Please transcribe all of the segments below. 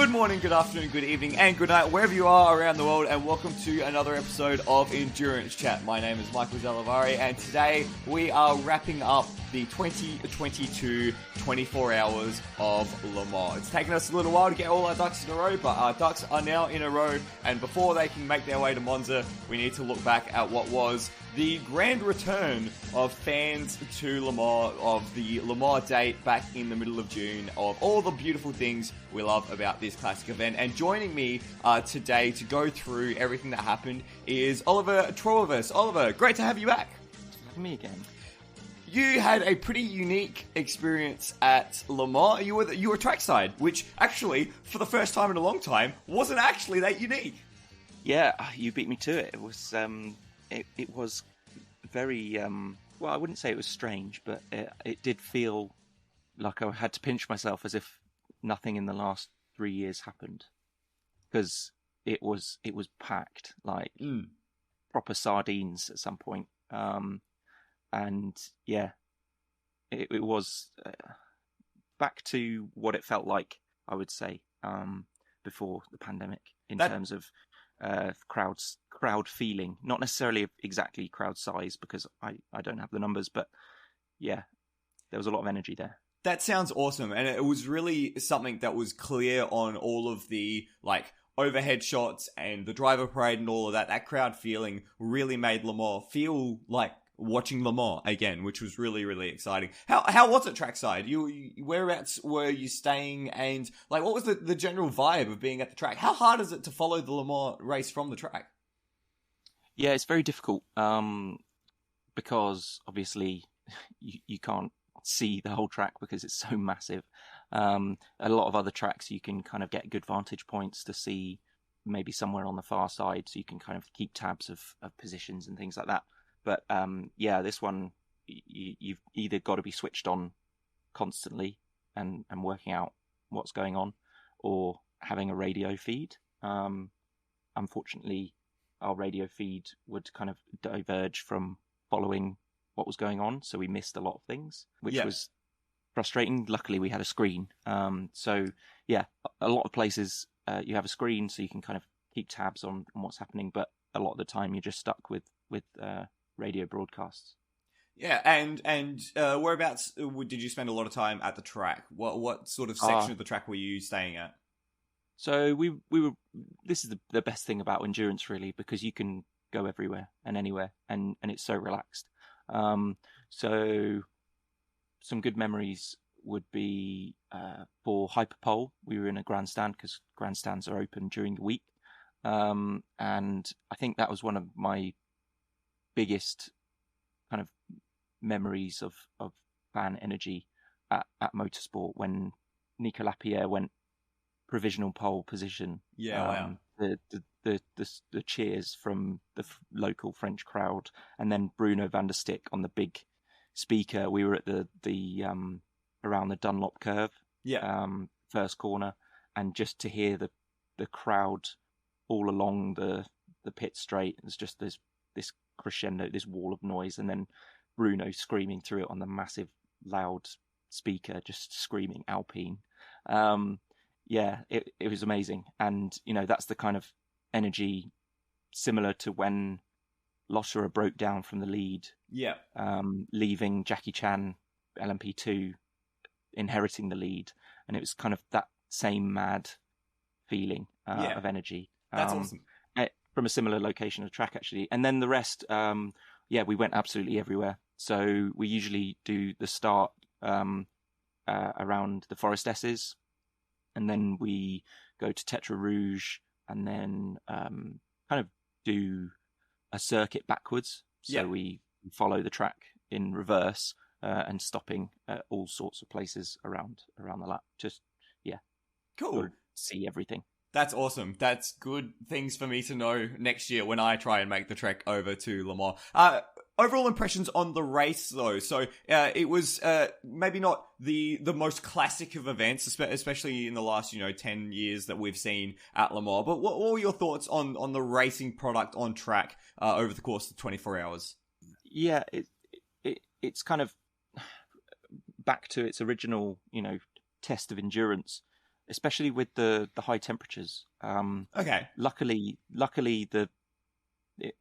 Good morning, good afternoon, good evening, and good night, wherever you are around the world, and welcome to another episode of Endurance Chat. My name is Michael Zalavari, and today we are wrapping up the 2022 24 hours of Le Mans. It's taken us a little while to get all our ducks in a row, but our ducks are now in a row, and before they can make their way to Monza, we need to look back at what was the grand return of fans to Le Mans, of the Le Mans date back in the middle of June, of all the beautiful things we love about this classic event. And joining me today to go through everything that happened is Oliver Troilvis. Oliver, great to have you back. Me again. You had a pretty unique experience at Le Mans. You were trackside, which actually, for the first time in a long time, wasn't actually that unique. Yeah, you beat me to it. It was it was very well, I wouldn't say it was strange, but it did feel like I had to pinch myself as if nothing in the last 3 years happened, because it was packed like proper sardines at some point. And yeah, it was back to what it felt like, I would say, before the pandemic in terms of crowd feeling, not necessarily exactly crowd size, because I don't have the numbers, but yeah, there was a lot of energy there. That sounds awesome, and it was really something that was clear on all of the overhead shots and the driver parade and all of that. That crowd feeling really made Le Mans feel like watching Le Mans again, which was really, really exciting. How was it trackside? Whereabouts were you staying, and what was the general vibe of being at the track? How hard is it to follow the Le Mans race from the track? Yeah, it's very difficult because obviously you can't see the whole track because it's so massive. A lot of other tracks you can kind of get good vantage points to see maybe somewhere on the far side, so you can kind of keep tabs of positions and things like that. But yeah, this one, you've either got to be switched on constantly and working out what's going on, or having a radio feed. Unfortunately, our radio feed would kind of diverge from following what was going on, so we missed a lot of things, which was frustrating. Luckily, we had a screen. So yeah, a lot of places you have a screen, so you can kind of keep tabs on what's happening, but a lot of the time you're just stuck with radio broadcasts. Yeah, and whereabouts did you spend a lot of time at the track? What sort of section of the track were you staying at? So we were. This is the best thing about endurance, really, because you can go everywhere and anywhere, and it's so relaxed. So some good memories would be for Hyperpole. We were in a grandstand because grandstands are open during the week, and I think that was one of my biggest kind of memories of fan energy at Motorsport, when Nico Lapierre went provisional pole position. Yeah, wow. The cheers from the local French crowd, and then Bruno van der Stick on the big speaker. We were at the around the Dunlop curve, first corner, and just to hear the crowd all along the pit straight, it's just this crescendo, this wall of noise, and then Bruno screaming through it on the massive loud speaker, just screaming Alpine. Yeah, it was amazing. And that's the kind of energy similar to when Lotterer broke down from the lead, leaving Jackie Chan LMP2, inheriting the lead, and it was kind of that same mad feeling of energy. That's awesome. From a similar location of the track, actually. And then the rest, we went absolutely everywhere. So we usually do the start around the Forest S's, and then we go to Tetra Rouge, and then kind of do a circuit backwards. So we follow the track in reverse and stopping at all sorts of places around the lap. Just, cool. See everything. That's awesome. That's good things for me to know next year when I try and make the trek over to Le Mans. Overall impressions on the race, though. So it was maybe not the most classic of events, especially in the last 10 years that we've seen at Le Mans. But what were your thoughts on the racing product on track over the course of 24 hours? Yeah, it's kind of back to its original test of endurance. especially with the high temperatures. Okay. Luckily,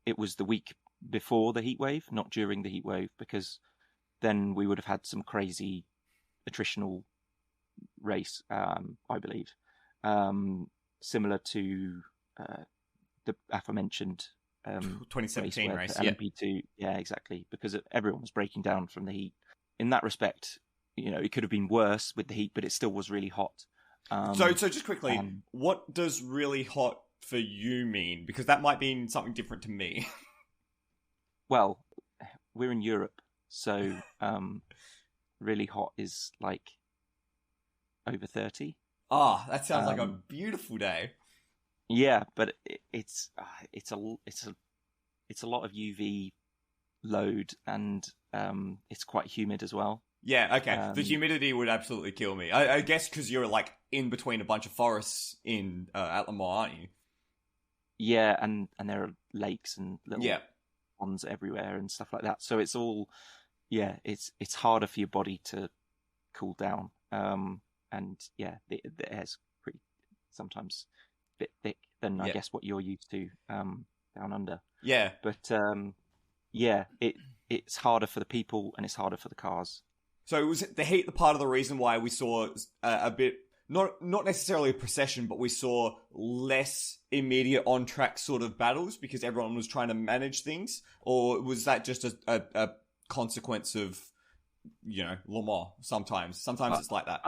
it was the week before the heat wave, not during the heat wave, because then we would have had some crazy attritional race, I believe, similar to the aforementioned 2017 race, yeah. LMP2, yeah, exactly, because everyone was breaking down from the heat. In that respect, it could have been worse with the heat, but it still was really hot. So just quickly, what does really hot for you mean? Because that might mean something different to me. Well, we're in Europe, so really hot is like over 30. That sounds like a beautiful day. Yeah, but it's a lot of UV load, and it's quite humid as well. Yeah, okay. The humidity would absolutely kill me. I guess because you're like in between a bunch of forests at Le Mans, aren't you? Yeah, and there are lakes and little ponds everywhere and stuff like that. So it's all, it's harder for your body to cool down. And yeah, the air's pretty sometimes a bit thick than I guess what you're used to down under. Yeah, but it's harder for the people and it's harder for the cars. So was the heat the part of the reason why we saw a bit, not necessarily a procession, but we saw less immediate on-track sort of battles because everyone was trying to manage things? Or was that just a consequence of, Le Mans sometimes? Sometimes it's like that.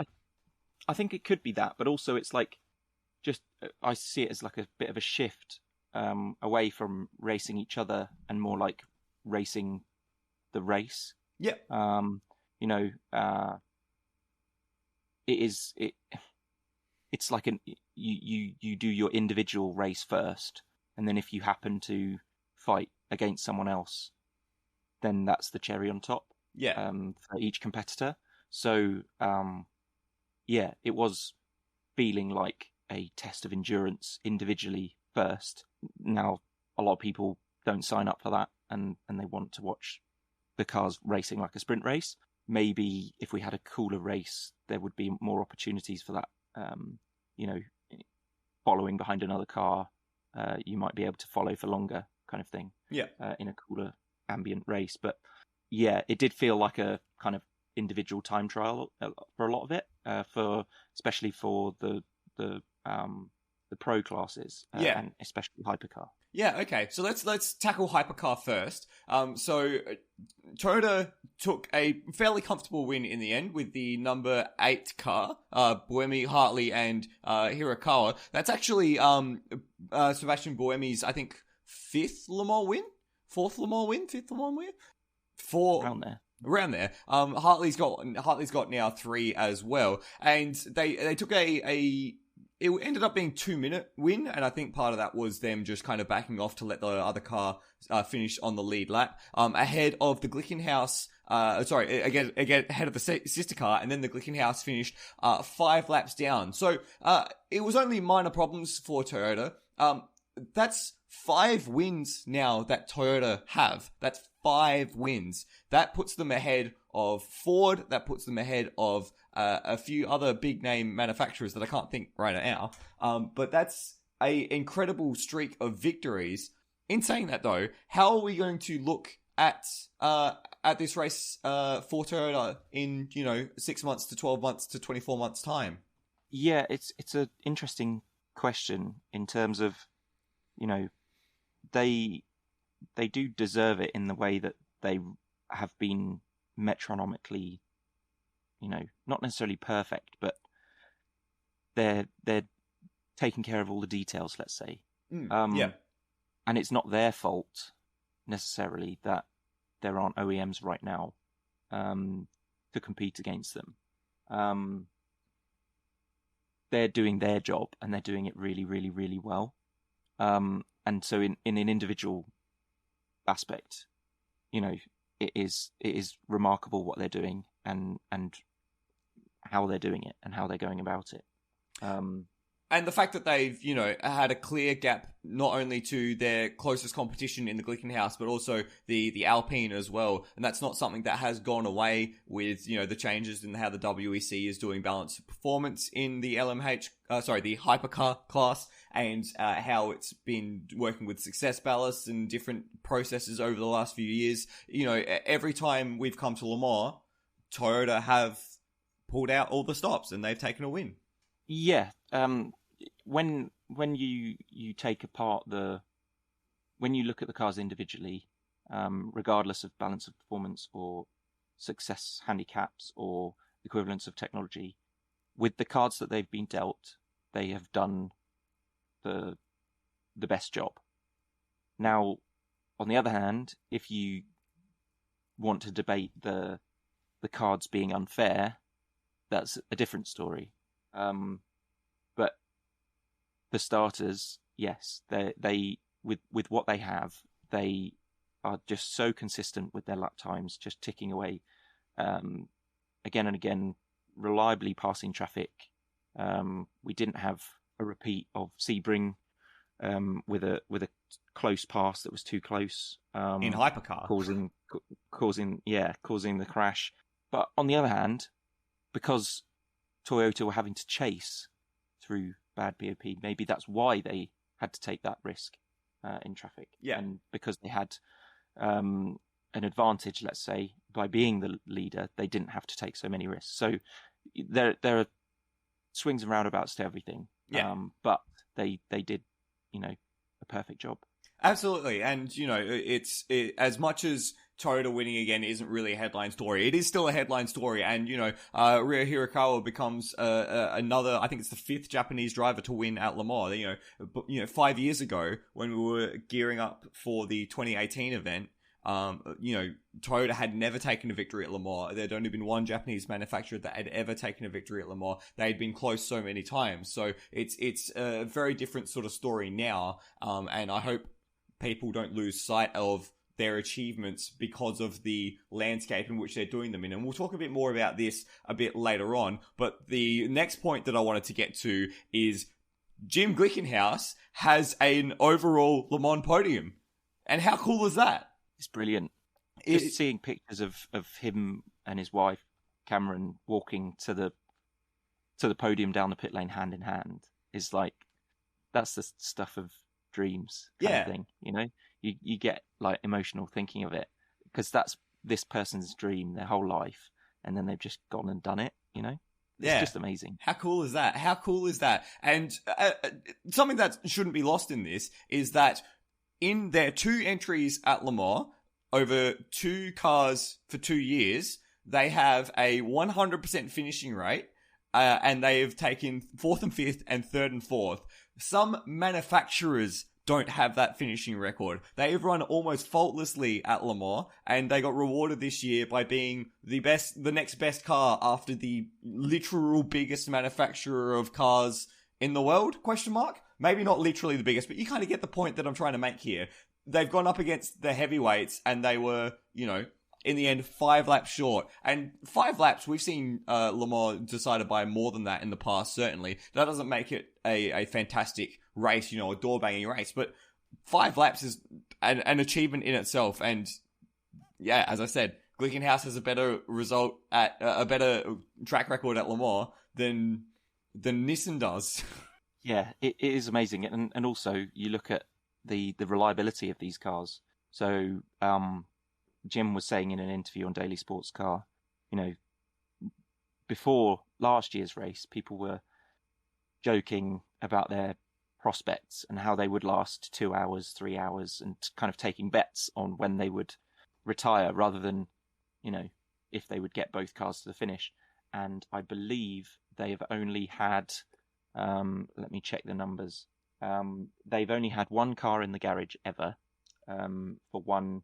I think it could be that, but also it's like, I see it as like a bit of a shift away from racing each other and more like racing the race. Yeah. It's like you do your individual race first, and then if you happen to fight against someone else, then that's the cherry on top. Yeah. For each competitor. So it was feeling like a test of endurance individually first. Now a lot of people don't sign up for that, and they want to watch the cars racing like a sprint race. Maybe if we had a cooler race, there would be more opportunities for that. Following behind another car, you might be able to follow for longer, kind of thing. Yeah. In a cooler ambient race, but yeah, it did feel like a kind of individual time trial for a lot of it, especially for the pro classes, and especially Hypercar. Yeah, okay. So let's tackle Hypercar first. So Toyota took a fairly comfortable win in the end with the number 8 car, Buemi, Hartley, and Hirakawa. That's actually Sebastian Buemi's, I think, 5th Le Mans win, 4th Le Mans win, 5th Le Mans win, around there. Hartley's got now 3 as well, and they took it ended up being 2-minute win, and I think part of that was them just kind of backing off to let the other car finish on the lead lap, ahead of the Glickenhaus. Again, ahead of the sister car, and then the Glickenhaus finished 5 laps down. So it was only minor problems for Toyota. That's 5 wins now that Toyota have. That's 5 wins. That puts them ahead of Ford. That puts them ahead of a few other big name manufacturers that I can't think right now. But that's a incredible streak of victories. In saying that though, how are we going to look at this race for Toyota in 6 months to 12 months to 24 months time? Yeah, it's an interesting question in terms of they do deserve it in the way that they have been metronomically, not necessarily perfect, but they're taking care of all the details, let's say. Yeah. And it's not their fault necessarily that there aren't OEMs right now to compete against them. They're doing their job and they're doing it really, really, really well. And so in an individual aspect, it is remarkable what they're doing and how they're doing it and how they're going about it. And the fact that they've, had a clear gap not only to their closest competition in the Glickenhaus, but also the Alpine as well. And that's not something that has gone away with, the changes in how the WEC is doing balanced performance in the the Hypercar class, and how it's been working with success ballast and different processes over the last few years. Every time we've come to Le Mans, Toyota have pulled out all the stops and they've taken a win. Yeah. When you take apart when you look at the cars individually, regardless of balance of performance or success handicaps or equivalence of technology, with the cards that they've been dealt, they have done the best job. Now, on the other hand, if you want to debate the cards being unfair, that's a different story. But for starters, yes, they with what they have, they are just so consistent with their lap times, just ticking away again and again, reliably passing traffic. We didn't have a repeat of Sebring with a close pass that was too close in Hypercar, causing the crash. But on the other hand, because Toyota were having to chase through bad BOP, maybe that's why they had to take that risk in traffic. Yeah. And because they had an advantage, let's say, by being the leader, they didn't have to take so many risks. So there are swings and roundabouts to everything. Yeah. But they did, a perfect job. Absolutely. And, as much as Toyota winning again isn't really a headline story, it is still a headline story. And, Ryo Hirakawa becomes another, I think it's the 5th Japanese driver to win at Le Mans. 5 years ago, when we were gearing up for the 2018 event, Toyota had never taken a victory at Le Mans. There'd only been one Japanese manufacturer that had ever taken a victory at Le Mans. They had been close so many times. So it's a very different sort of story now. And I hope people don't lose sight of their achievements because of the landscape in which they're doing them in. And we'll talk a bit more about this a bit later on. But the next point that I wanted to get to is Jim Glickenhaus has an overall Le Mans podium. And how cool is that? It's brilliant. Just seeing pictures of him and his wife, Cameron, walking to the podium down the pit lane hand in hand is like, that's the stuff of dreams kind of thing, You get like emotional thinking of it because that's this person's dream their whole life, and then they've just gone and done it, It's just amazing. How cool is that? And something that shouldn't be lost in this is that in their 2 entries at Le Mans, over 2 cars for 2 years, they have a 100% finishing rate, and they have taken 4th and 5th and 3rd and 4th. Some manufacturers don't have that finishing record. They've run almost faultlessly at Le Mans, and they got rewarded this year by being the next best car after the literal biggest manufacturer of cars in the world, ? Maybe not literally the biggest, but you kind of get the point that I'm trying to make here. They've gone up against the heavyweights, and they were, in the end, 5 laps short. And 5 laps, we've seen Le Mans decided by more than that in the past, certainly. That doesn't make it a fantastic race, a door-banging race. But 5 laps is an achievement in itself. And, yeah, as I said, Glickenhaus has a better result at a better track record at Le Mans than Nissan does. Yeah, it is amazing. And also, you look at the reliability of these cars. So, Jim was saying in an interview on Daily Sports Car, before last year's race, people were joking about their prospects and how they would last 2 hours, 3 hours, and kind of taking bets on when they would retire rather than, if they would get both cars to the finish. And I believe they have only had, let me check the numbers. They've only had 1 car in the garage ever, for 1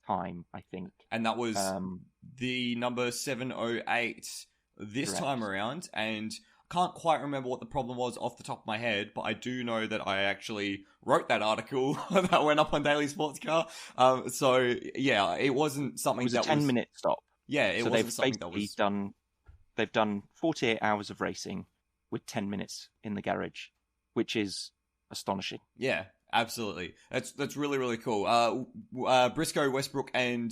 time, I think. And that was the number 708 this correct. Time around. And I can't quite remember what the problem was off the top of my head, but I do know that I actually wrote that article that went up on Daily Sports Car. So, yeah, it wasn't something that was... It was a 10-minute stop. Yeah, it wasn't something that was... They've done 48 hours of racing with 10 minutes in the garage. which is astonishing. Yeah, absolutely. That's really, really cool. Briscoe, Westbrook, and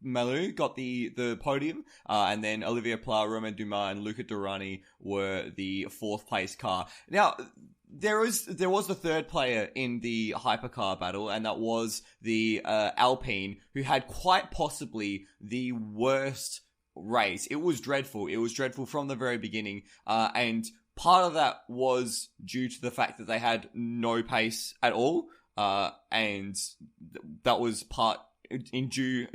Malou got the podium, and then Olivier Pla, Romain Dumas, and Luca Durrani were the fourth place car. Now, there was the third player in the hypercar battle, and that was the Alpine, who had quite possibly the worst race. It was dreadful. It was dreadful from the very beginning, and part of that was due to the fact that they had no pace at all, and that was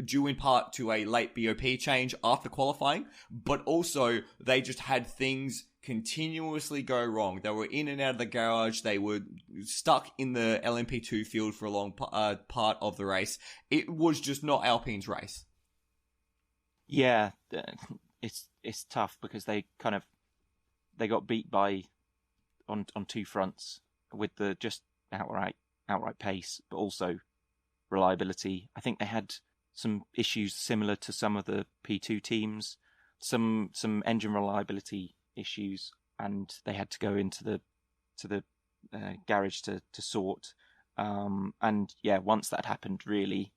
due in part to a late BOP change after qualifying, but also they just had things continuously go wrong. They were in and out of the garage. They were stuck in the LMP2 field for a long part of the race. It was just not Alpine's race. Yeah, it's tough because they got beat on two fronts with the just outright pace, but also reliability. I think they had some issues similar to some of the P2 teams, some engine reliability issues, and they had to go into the garage to sort. And yeah, once that happened, really,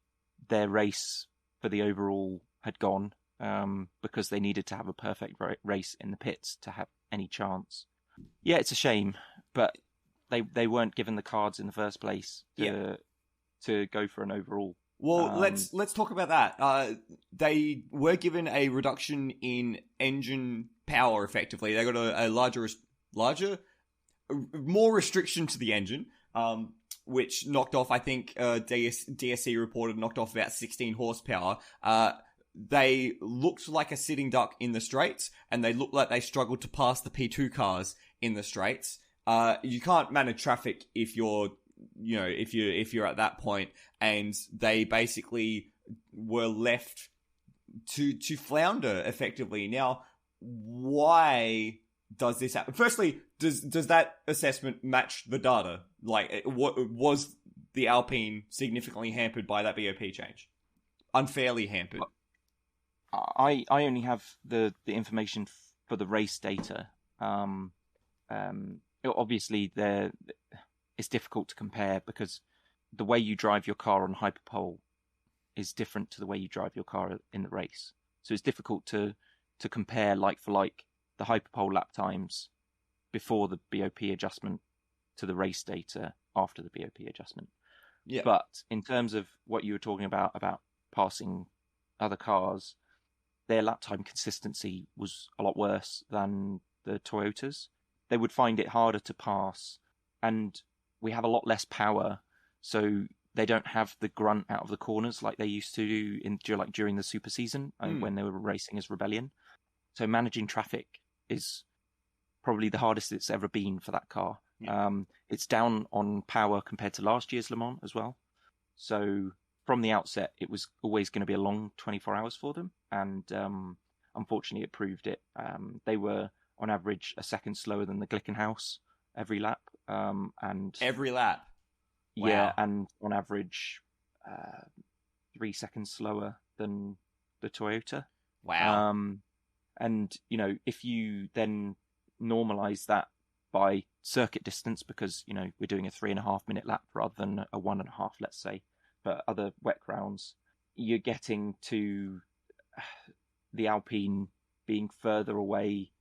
their race for the overall had gone, because they needed to have a perfect race in the pits to have any chance. Yeah, it's a shame, but they weren't given the cards in the first place to go for an overall. Well, let's talk about that. They were given a reduction in engine power. Effectively, they got a larger, more restriction to the engine, which knocked off. I think DSC reported knocked off about 16 horsepower. They looked like a sitting duck in the straights, and they looked like they struggled to pass the P2 cars in the straights. You can't manage traffic if you're at that point, and they basically were left to flounder effectively. Now, why does this happen? Firstly, does that assessment match the data? Like, was the Alpine significantly hampered by that BOP change? Unfairly hampered? I only have the information for the race data. Obviously, it's difficult to compare because the way you drive your car on hyperpole is different to the way you drive your car in the race. So it's difficult to compare like for like the hyperpole lap times before the BOP adjustment to the race data after the BOP adjustment. Yeah. But in terms of what you were talking about passing other cars, their lap time consistency was a lot worse than the Toyotas. They would find it harder to pass, and we have a lot less power, so they don't have the grunt out of the corners like they used to do during the super season when they were racing as Rebellion. So managing traffic is probably the hardest it's ever been for that car. Yeah. It's down on power compared to last year's Le Mans as well. So from the outset, it was always going to be a long 24 hours for them, and unfortunately it proved it. They were on average a second slower than the Glickenhaus every lap. And every lap? Wow. Yeah, and on average 3 seconds slower than the Toyota. Wow. And, if you then normalize that by circuit distance, because, we're doing a 3.5 minute lap rather than a 1.5, let's say, for other wet grounds, you're getting to the Alpine being further away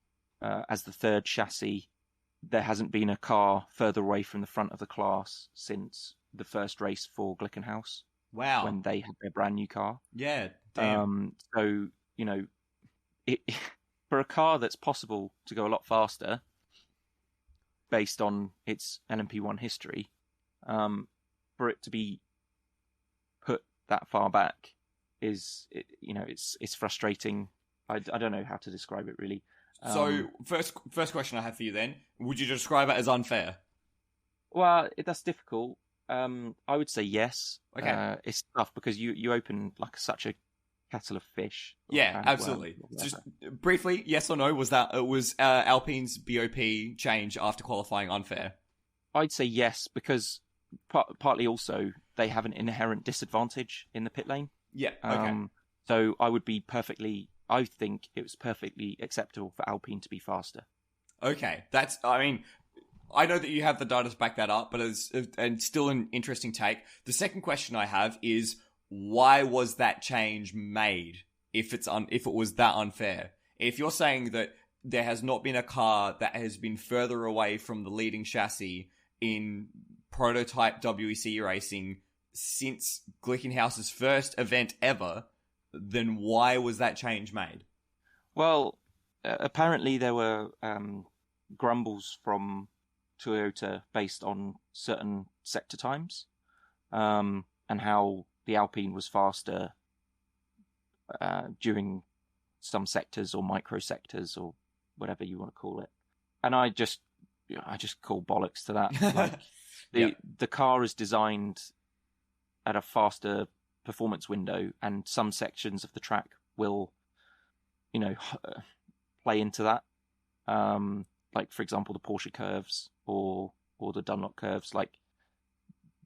as the third chassis. There hasn't been a car further away from the front of the class since the first race for Glickenhaus. Wow. When they had their brand new car. Yeah, damn. So, for a car that's possible to go a lot faster based on its LMP1 history, for it to be put that far back it's frustrating. I don't know how to describe it really. So first question I have for you then, would you describe it as unfair? Well, that's difficult. I would say yes. Okay. It's tough because you open like such a kettle of fish. Yeah, absolutely. Just briefly, yes or no, was Alpine's BOP change after qualifying unfair? I'd say yes, because partly also they have an inherent disadvantage in the pit lane. Yeah, okay. So I think it was perfectly acceptable for Alpine to be faster. Okay, I know that you have the data to back that up, but and still an interesting take. The second question I have is, why was that change made if it was that unfair? If you're saying that there has not been a car that has been further away from the leading chassis in prototype WEC racing since Glickenhaus's first event ever, then why was that change made? Well, apparently there were grumbles from Toyota based on certain sector times, and how the Alpine was faster during some sectors or micro sectors or whatever you want to call it. And I just call bollocks to that. Like the car is designed at a faster performance window, and some sections of the track will, play into that. Like, for example, the Porsche curves or the Dunlop curves, like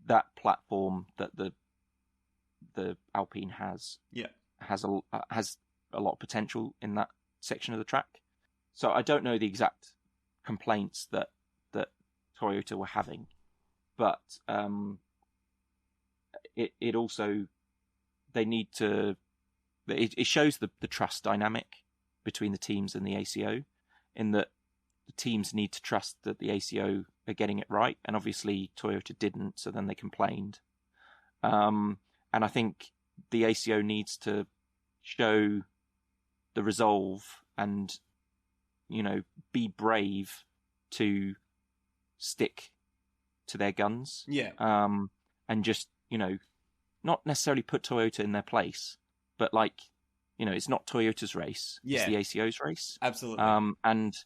that platform that the Alpine has a lot of potential in that section of the track. So I don't know the exact complaints that Toyota were having, but it also, they need to, it shows the trust dynamic between the teams and the ACO, in that the teams need to trust that the ACO are getting it right, and obviously Toyota didn't, so then they complained. And I think the ACO needs to show the resolve and, be brave to stick to their guns. Yeah. And just, not necessarily put Toyota in their place, but it's not Toyota's race. Yeah. It's the ACO's race. Absolutely. And,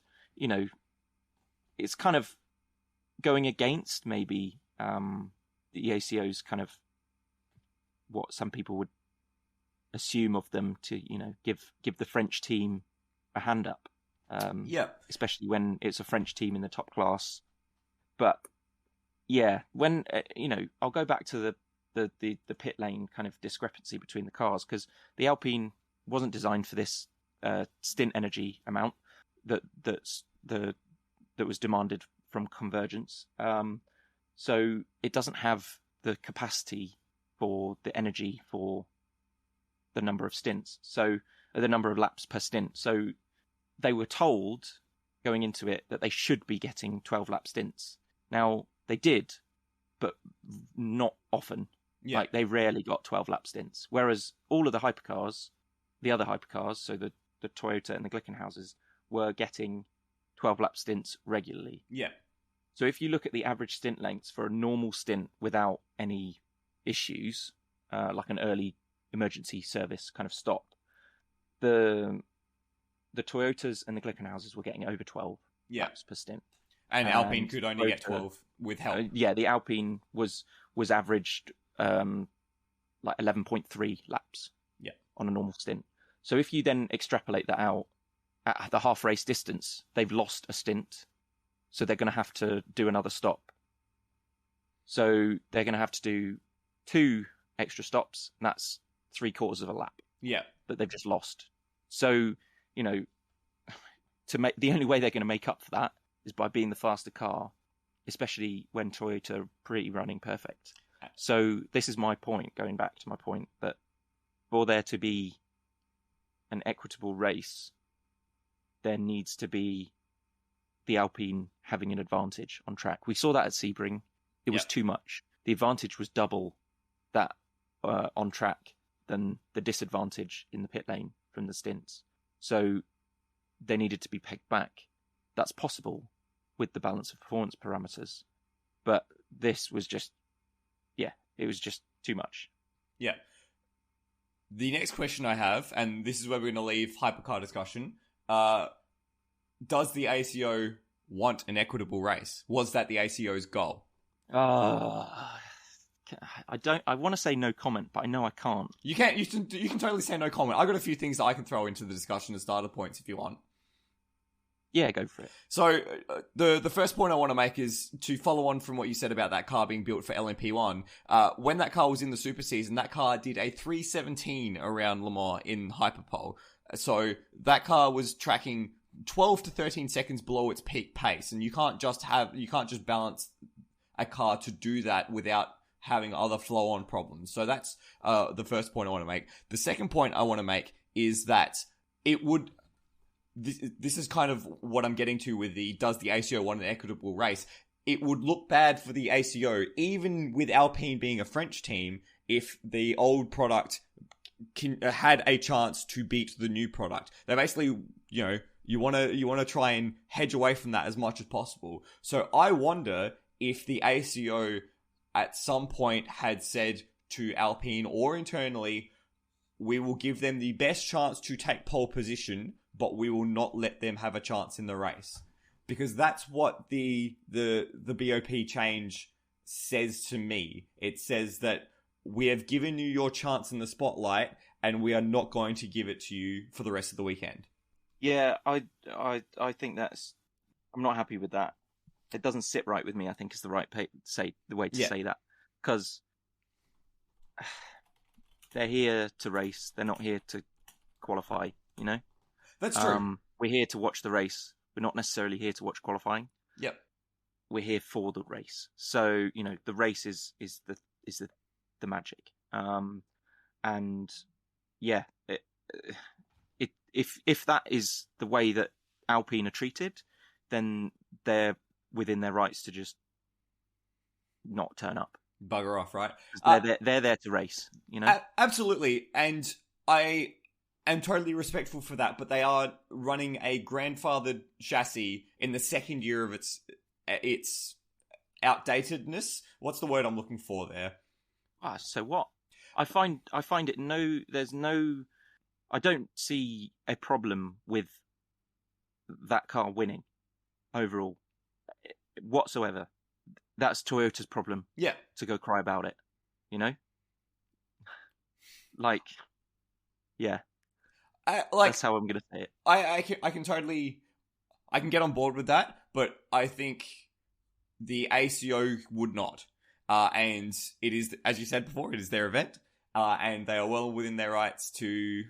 it's kind of going against maybe the ACO's kind of what some people would assume of them to, give the French team a hand up. Especially when it's a French team in the top class. But yeah, when I'll go back to the pit lane kind of discrepancy between the cars, because the Alpine wasn't designed for this stint energy amount that was demanded from convergence. So it doesn't have the capacity for the energy for the number of stints, so the number of laps per stint. So they were told going into it that they should be getting 12 lap stints. Now they did, but not often. Yeah. Like, they rarely got 12 lap stints. Whereas all of the hypercars, the other hypercars, so the Toyota and the Glickenhauses, were getting 12 lap stints regularly. Yeah. So if you look at the average stint lengths for a normal stint without any issues, like an early emergency service kind of stop, the Toyotas and the Glickenhauses were getting over 12 laps per stint. And Alpine could only get 12 with help. The Alpine was averaged like 11.3 laps on a normal stint. So if you then extrapolate that out at the half race distance, they've lost a stint. So they're going to have to do another stop. So they're going to have to do 2 extra stops, and that's 3/4 of a lap. Yeah. That they've just lost. So, the only way they're going to make up for that is by being the faster car, especially when Toyota are pretty running perfect. So this is my point, going back to my point, that for there to be an equitable race, there needs to be the Alpine having an advantage on track. We saw that at Sebring. It was too much. The advantage was double that on track than the disadvantage in the pit lane from the stints. So they needed to be pegged back. That's possible with the balance of performance parameters. But this was just, it was just too much. Yeah. The next question I have, and this is where we're going to leave hypercar discussion, does the ACO want an equitable race? Was that the ACO's goal? I want to say no comment, but I know I can't. You can totally say no comment. I've got a few things that I can throw into the discussion as data points if you want. Yeah, go for it. So the first point I want to make is to follow on from what you said about that car being built for LMP1. When that car was in the super season, that car did a 3:17 around Le Mans in Hyperpole. So that car was tracking 12 to 13 seconds below its peak pace, and you can't just balance a car to do that without having other flow-on problems. So that's the first point I want to make. The second point I want to make is that it would... This is kind of what I'm getting to with does the ACO want an equitable race? It would look bad for the ACO, even with Alpine being a French team, if the old product had a chance to beat the new product. They basically, you want to try and hedge away from that as much as possible. So I wonder if the ACO at some point had said to Alpine or internally, we will give them the best chance to take pole position, but we will not let them have a chance in the race. Because that's what the BOP change says to me. It says that we have given you your chance in the spotlight, and we are not going to give it to you for the rest of the weekend. Yeah, I think I'm not happy with that. It doesn't sit right with me. I think is the way to say that, because they're here to race. They're not here to qualify. That's true. We're here to watch the race. We're not necessarily here to watch qualifying. Yep. We're here for the race. So the race is the magic. And yeah, if that is the way that Alpine are treated, then they're within their rights to just not turn up, bugger off, right? They're there to race, Absolutely, and I am totally respectful for that. But they are running a grandfathered chassis in the second year of its outdatedness. What's the word I'm looking for there? So what? I find it I don't see a problem with that car winning overall whatsoever. That's Toyota's problem. Yeah. To go cry about it, Like, yeah. That's how I'm going to say it. I can get on board with that, but I think the ACO would not. And it is, as you said before, it is their event. And they are well within their rights to...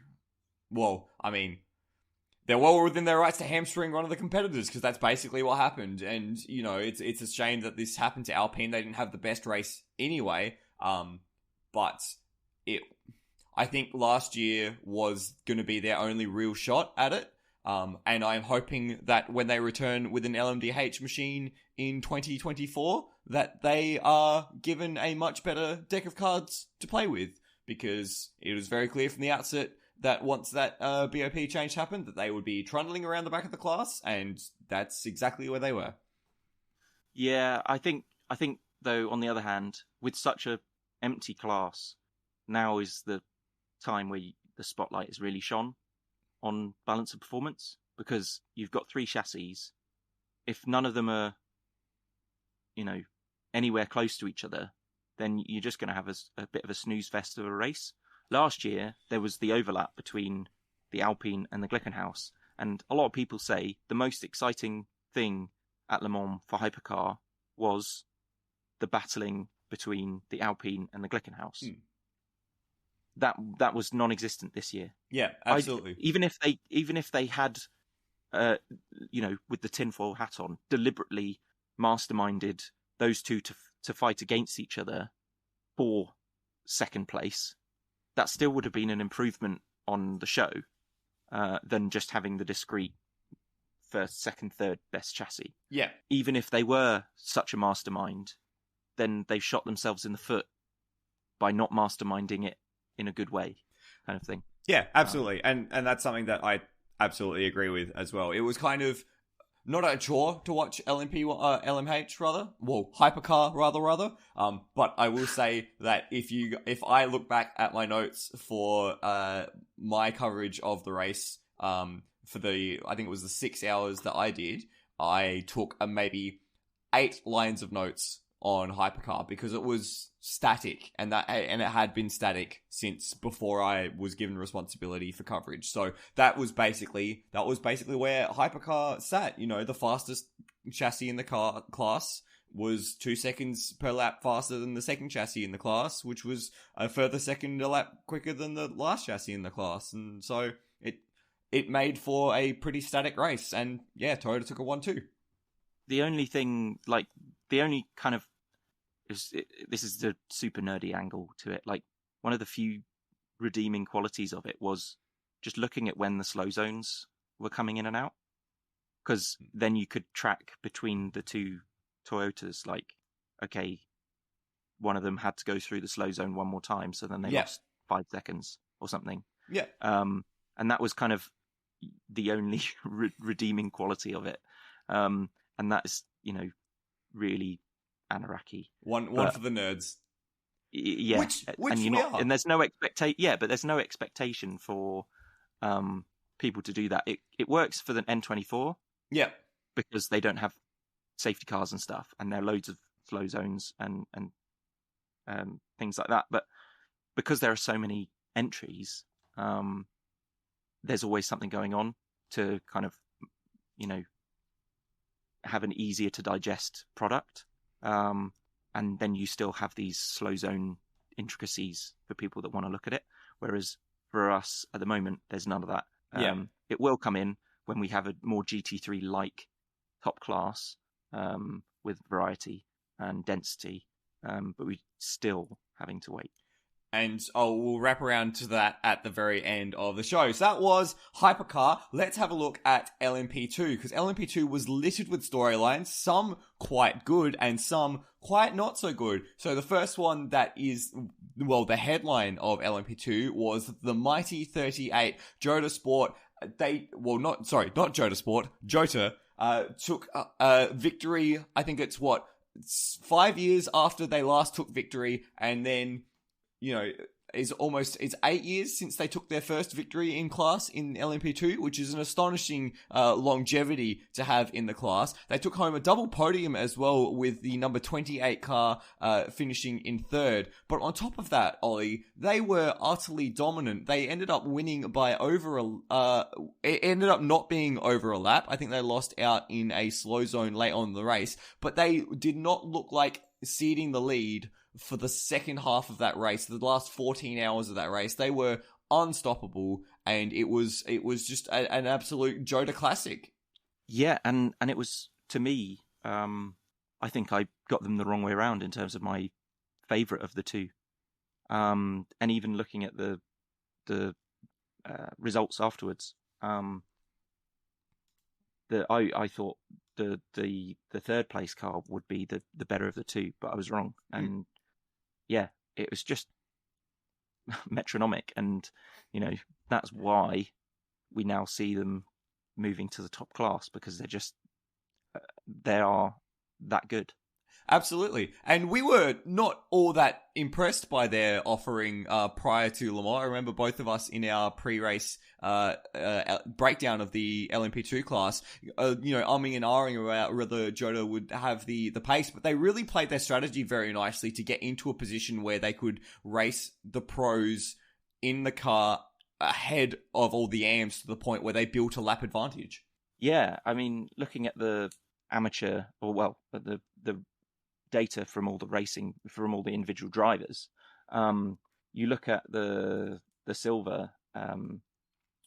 they're well within their rights to hamstring one of the competitors, because that's basically what happened. And, it's a shame that this happened to Alpine. They didn't have the best race anyway. But I think last year was going to be their only real shot at it. And I'm hoping that when they return with an LMDH machine in 2024, that they are given a much better deck of cards to play with, because it was very clear from the outset that once that BOP change happened, that they would be trundling around the back of the class, and that's exactly where they were. Yeah, I think though, on the other hand, with such a empty class, now is the time where the spotlight is really shone on balance of performance, because you've got 3 chassis. If none of them are, anywhere close to each other, then you're just going to have a bit of a snooze fest of a race. Last year, there was the overlap between the Alpine and the Glickenhaus, and a lot of people say the most exciting thing at Le Mans for Hypercar was the battling between the Alpine and the Glickenhaus. That was non-existent this year. Yeah, absolutely. Even if they had, with the tinfoil hat on, deliberately masterminded those two to fight against each other for second place, that still would have been an improvement on the show than just having the discrete first, second, third best chassis. Yeah. Even if they were such a mastermind, then they've shot themselves in the foot by not masterminding it in a good way, kind of thing. Yeah, absolutely. And that's something that I absolutely agree with as well. It was kind of not a chore to watch LMH rather. Well, Hypercar rather. But I will say that if I look back at my notes for my coverage of the race, for I think it was the 6 hours that I did, I took maybe 8 lines of notes on Hypercar, because it was static, and it had been static since before I was given responsibility for coverage. So that was basically where Hypercar sat. The fastest chassis in the class was 2 seconds per lap faster than the second chassis in the class, which was a further second a lap quicker than the last chassis in the class. And so it made for a pretty static race. And yeah, Toyota took a 1-2. The only thing, kind of, this is the super nerdy angle to it. Like, one of the few redeeming qualities of it was just looking at when the slow zones were coming in and out, because then you could track between the two Toyotas. Like, okay, one of them had to go through the slow zone one more time, so then they lost 5 seconds or something. Yeah. And that was kind of the only redeeming quality of it. And that is, really Anaraki. One for the nerds. Yeah. Which and we are. And there's no expectation. Yeah, but there's no expectation for people to do that. It works for the N24. Yeah. Because they don't have safety cars and stuff, and there are loads of slow zones and things like that. But because there are so many entries, there's always something going on to kind of, have an easier to digest product. And then you still have these slow zone intricacies for people that want to look at it. Whereas for us at the moment, there's none of that. It will come in when we have a more GT3-like top class with variety and density, but we're still having to wait. And we'll wrap around to that at the very end of the show. So that was Hypercar. Let's have a look at LMP2, because LMP2 was littered with storylines, some quite good and some quite not so good. So the first one that is, well, the headline of LMP2 was the mighty 38 JOTA Sport. Not JOTA Sport, JOTA took victory. I think it's 5 years after they last took victory, and then it's 8 years since they took their first victory in class in LMP2, which is an astonishing longevity to have in the class. They took home a double podium as well, with the number 28 car finishing in third. But on top of that, Ollie, they were utterly dominant. They ended up winning by it ended up not being over a lap. I think they lost out in a slow zone late on in the race, but they did not look like ceding the lead for the second half of that race. The last 14 hours of that race, they were unstoppable, and it was just an absolute JOTA classic. Yeah, and it was, to me, I think I got them the wrong way around in terms of my favourite of the two. And even looking at the results afterwards, I thought the third place car would be the better of the two, but I was wrong. And yeah, it was just metronomic, and that's why we now see them moving to the top class, because they are that good. Absolutely. And we were not all that impressed by their offering prior to Le Mans. I remember both of us in our pre-race breakdown of the LMP2 class, umming and ahhing about whether JOTA would have the pace, but they really played their strategy very nicely to get into a position where they could race the pros in the car ahead of all the AMs, to the point where they built a lap advantage. Yeah, I mean, looking at the amateur, the data from all the racing, from all the individual drivers, you look at the silver,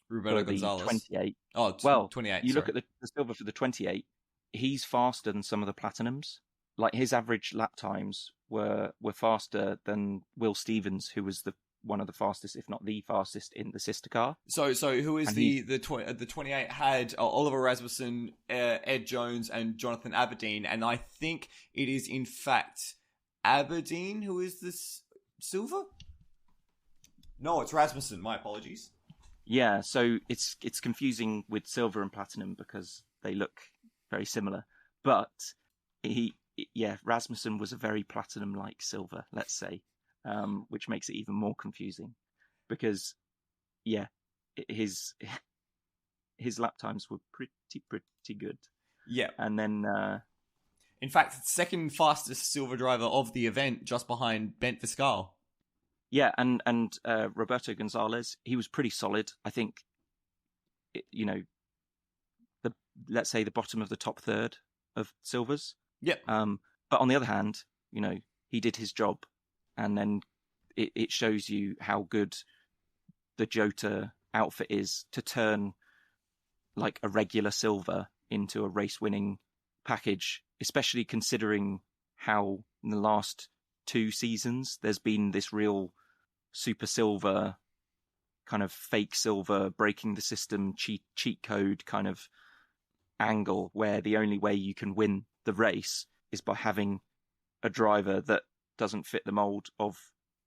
Roberto Gonzalez 28. 28. You look at the silver for the 28. He's faster than some of the platinums. Like, his average lap times were faster than Will Stevens, who was one of the fastest, if not the fastest, in the sister car. So who is the 28? Had Oliver Rasmussen, Ed Jones, and Jonathan Aberdeen, and I think it is in fact Aberdeen who is this silver. No, it's Rasmussen. My apologies. Yeah, so it's confusing with silver and platinum because they look very similar, but Rasmussen was a very platinum-like silver, let's say. Which makes it even more confusing, because his lap times were pretty good. Yeah, and then in fact, second fastest silver driver of the event, just behind Bent Viscal. Yeah, and Roberto Gonzalez, he was pretty solid. I think, let's say the bottom of the top third of silvers. Yep. But on the other hand, he did his job. And then it shows you how good the JOTA outfit is to turn like a regular silver into a race-winning package, especially considering how in the last 2 seasons there's been this real super silver, kind of fake silver, breaking the system, cheat code kind of angle, where the only way you can win the race is by having a driver that doesn't fit the mold of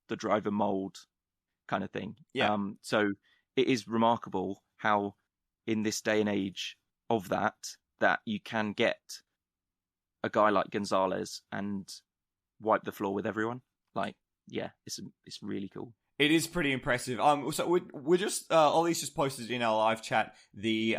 the driver mold kind of thing. Yeah. So it is remarkable how in this day and age of that you can get a guy like Gonzalez and wipe the floor with everyone. Like, yeah, it's really cool. It is pretty impressive. So we're just Ollie's just posted in our live chat the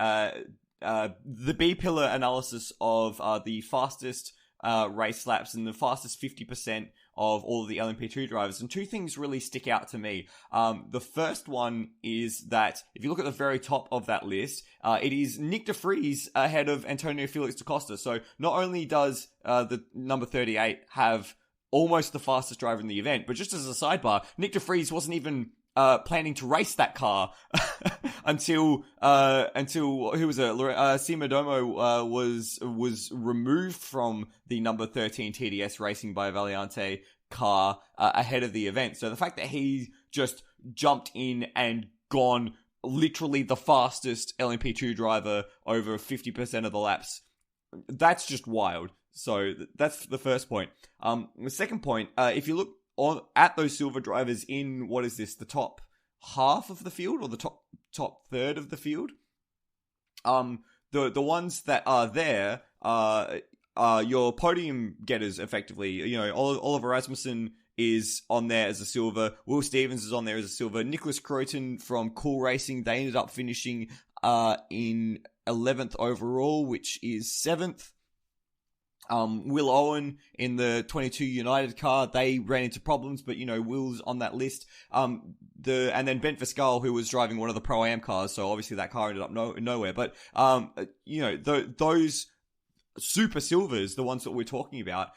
B pillar analysis of the fastest race laps and the fastest 50% of all of the LMP2 drivers, and 2 things really stick out to me. The first one is that if you look at the very top of that list, it is Nick de Vries ahead of Antonio Felix da Costa. So not only does the number 38 have almost the fastest driver in the event, but just as a sidebar, Nick de Vries wasn't even planning to race that car until who was it? Simodomo was removed from the number 13 TDS Racing by Valiante car ahead of the event. So the fact that he just jumped in and gone literally the fastest LMP2 driver over 50% of the laps, that's just wild. So that's the first point. The second point, if you look at those silver drivers in, what is this, the top half of the field or the top third of the field? The ones that are there are your podium getters, effectively. You know, Oliver Rasmussen is on there as a silver. Will Stevens is on there as a silver. Nicholas Croton from Cool Racing, they ended up finishing in 11th overall, which is 7th. Will Owen in the 22 United car, they ran into problems, but, you know, Will's on that list. And then Bent Viscal, who was driving one of the Pro-Am cars, so obviously that car ended up nowhere. But, you know, those super silvers, the ones that we're talking about,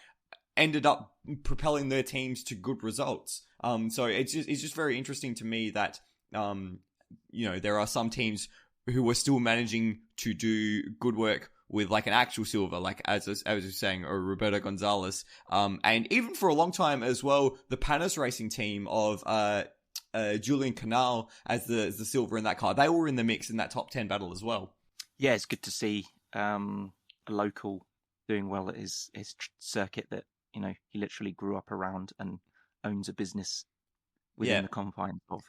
ended up propelling their teams to good results. So it's just very interesting to me that, you know, there are some teams who are still managing to do good work with like an actual silver, like as I was saying, or Roberto Gonzalez. And even for a long time as well, the Panis Racing team of Julian Canal as the silver in that car, they were in the mix in that top 10 battle as well. Yeah, it's good to see a local doing well at his circuit that, you know, he literally grew up around and owns a business within the confines of.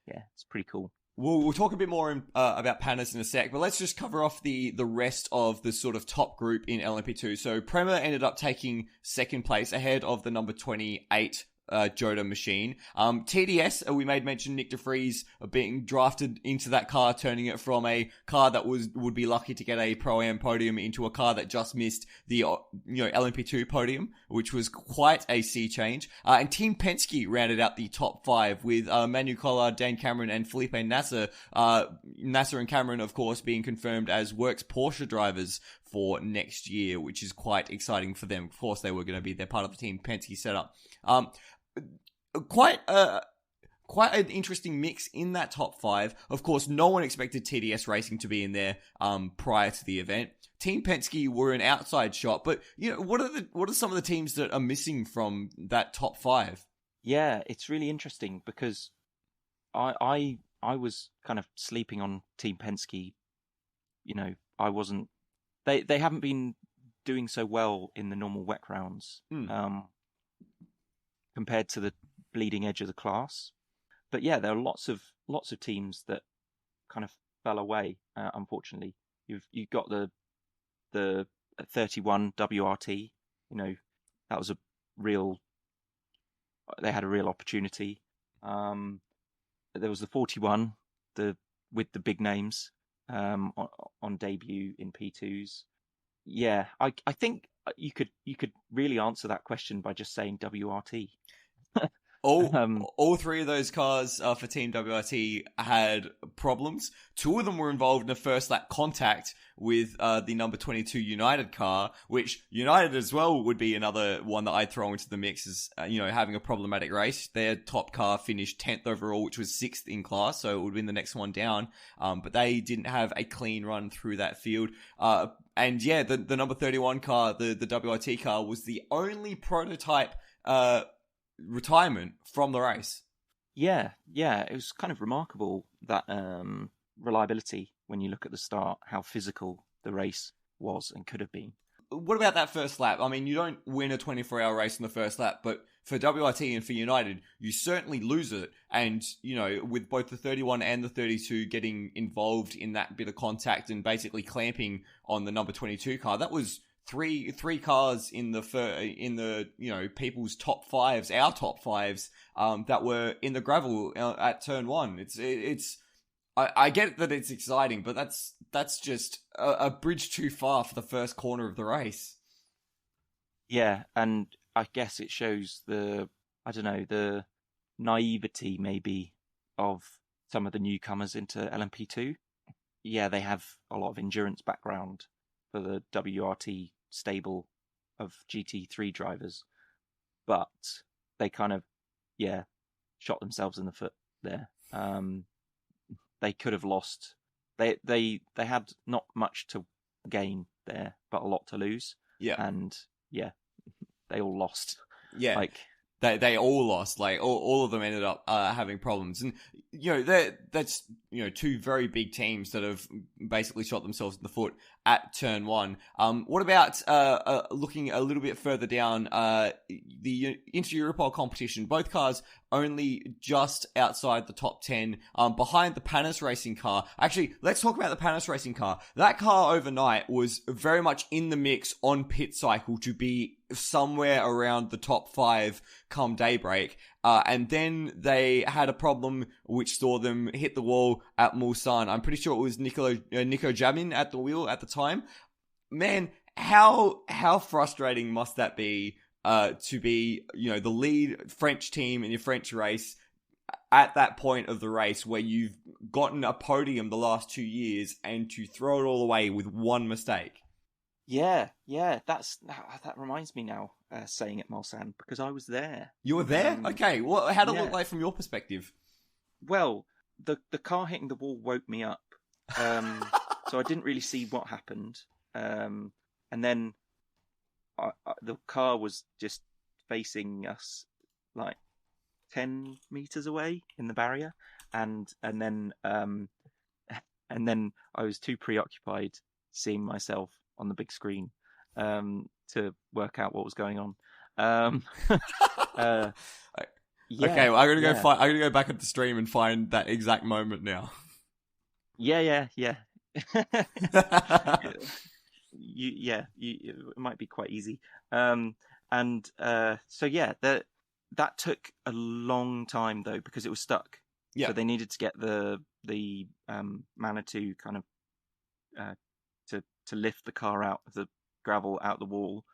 Yeah, it's pretty cool. We'll talk a bit more about Panis in a sec, but let's just cover off the rest of the sort of top group in LMP2. So Prema ended up taking 2nd place ahead of the number 28 JOTA machine. TDS, we made mention Nick de Vries being drafted into that car, turning it from a car that would be lucky to get a Pro-Am podium into a car that just missed the LMP2 podium, which was quite a sea change. And Team Penske rounded out the top 5 with Manu Collard, Dane Cameron, and Felipe Nasser. Nasser and Cameron, of course, being confirmed as Works Porsche drivers for next year, which is quite exciting for them. Of course, they were going to be, they're part of the Team Penske setup. Quite an interesting mix in that top 5. Of course, no one expected TDS Racing to be in there prior to the event. Team Penske were an outside shot, but you know, what are some of the teams that are missing from that top 5? Yeah, it's really interesting because I was kind of sleeping on Team Penske. You know, I wasn't. They haven't been doing so well in the normal WEC rounds compared to the bleeding edge of the class. But yeah, there are lots of teams that kind of fell away. Unfortunately, you've got the 31 WRT. You know, that was they had a real opportunity. There was the 41, with the big names on debut in P2s. Yeah, I think you could really answer that question by just saying WRT. All three of those cars for Team WRT had problems. Two of them were involved in a first lap contact with the number 22 United car, which United as well would be another one that I'd throw into the mix as, having a problematic race. Their top car finished 10th overall, which was 6th in class, so it would have been the next one down. But they didn't have a clean run through that field. And yeah, the number 31 car, the WRT car, was the only prototype retirement from the race. Yeah, it was kind of remarkable, that reliability when you look at the start, how physical the race was and could have been. What about that first lap? I mean, you don't win a 24-hour race in the first lap, but for WRT and for United, you certainly lose it. And, with both the 31 and the 32 getting involved in that bit of contact and basically clamping on the number 22 car, that was three cars in the people's top fives, our top fives, that were in the gravel at turn one. I get that it's exciting, but that's just a bridge too far for the first corner of the race. Yeah, and I guess it shows the naivety maybe of some of the newcomers into LMP2. Yeah, they have a lot of endurance background for the WRT stable of GT3 drivers, but they kind of, shot themselves in the foot there. They could have lost. They had not much to gain there, but a lot to lose. Yeah, and they all lost. Yeah, They all lost. All of them ended up having problems, and that's two very big teams that have basically shot themselves in the foot at turn one. What about looking a little bit further down the Inter-Europol competition? Both cars only just outside the top 10, behind the Panis racing car. Actually, let's talk about the Panis racing car. That car overnight was very much in the mix on pit cycle to be somewhere around the top 5 come daybreak. And then they had a problem which saw them hit the wall at Mulsanne. I'm pretty sure it was Nico Jamin at the wheel at the time. Man, how frustrating must that be to be, the lead French team in your French race at that point of the race where you've gotten a podium the last 2 years and to throw it all away with one mistake. Yeah, that reminds me now, saying at Mulsanne, because I was there. You were there? Okay, how did it look like from your perspective? Well, the car hitting the wall woke me up, so I didn't really see what happened. And then the car was just facing us like 10 meters away in the barrier, and then I was too preoccupied seeing myself on the big screen to work out what was going on. Okay, well, I'm gonna go back at the stream and find that exact moment now. Yeah. It might be quite easy. That took a long time though, because it was stuck. Yeah. So they needed to get the Manitou kind of to lift the car out of the gravel, out the wall.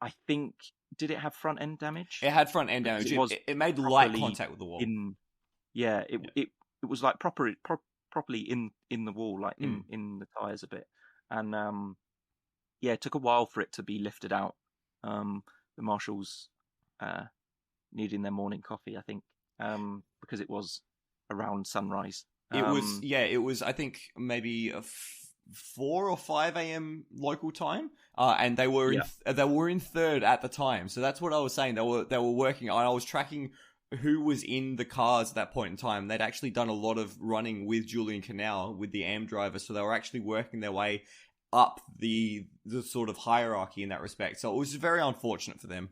I think, did it have front end damage? It had front end damage. It made light contact with the wall. It was like properly in the wall, like in the tyres a bit. And it took a while for it to be lifted out. The marshals needing their morning coffee, I think, because it was around sunrise. It was I think maybe 4 or 5 a.m. local time, and they were in third at the time. So that's what I was saying. They were working. I was tracking who was in the cars at that point in time. They'd actually done a lot of running with Julian Canal, with the Am driver, so they were actually working their way up the sort of hierarchy in that respect. So it was very unfortunate for them.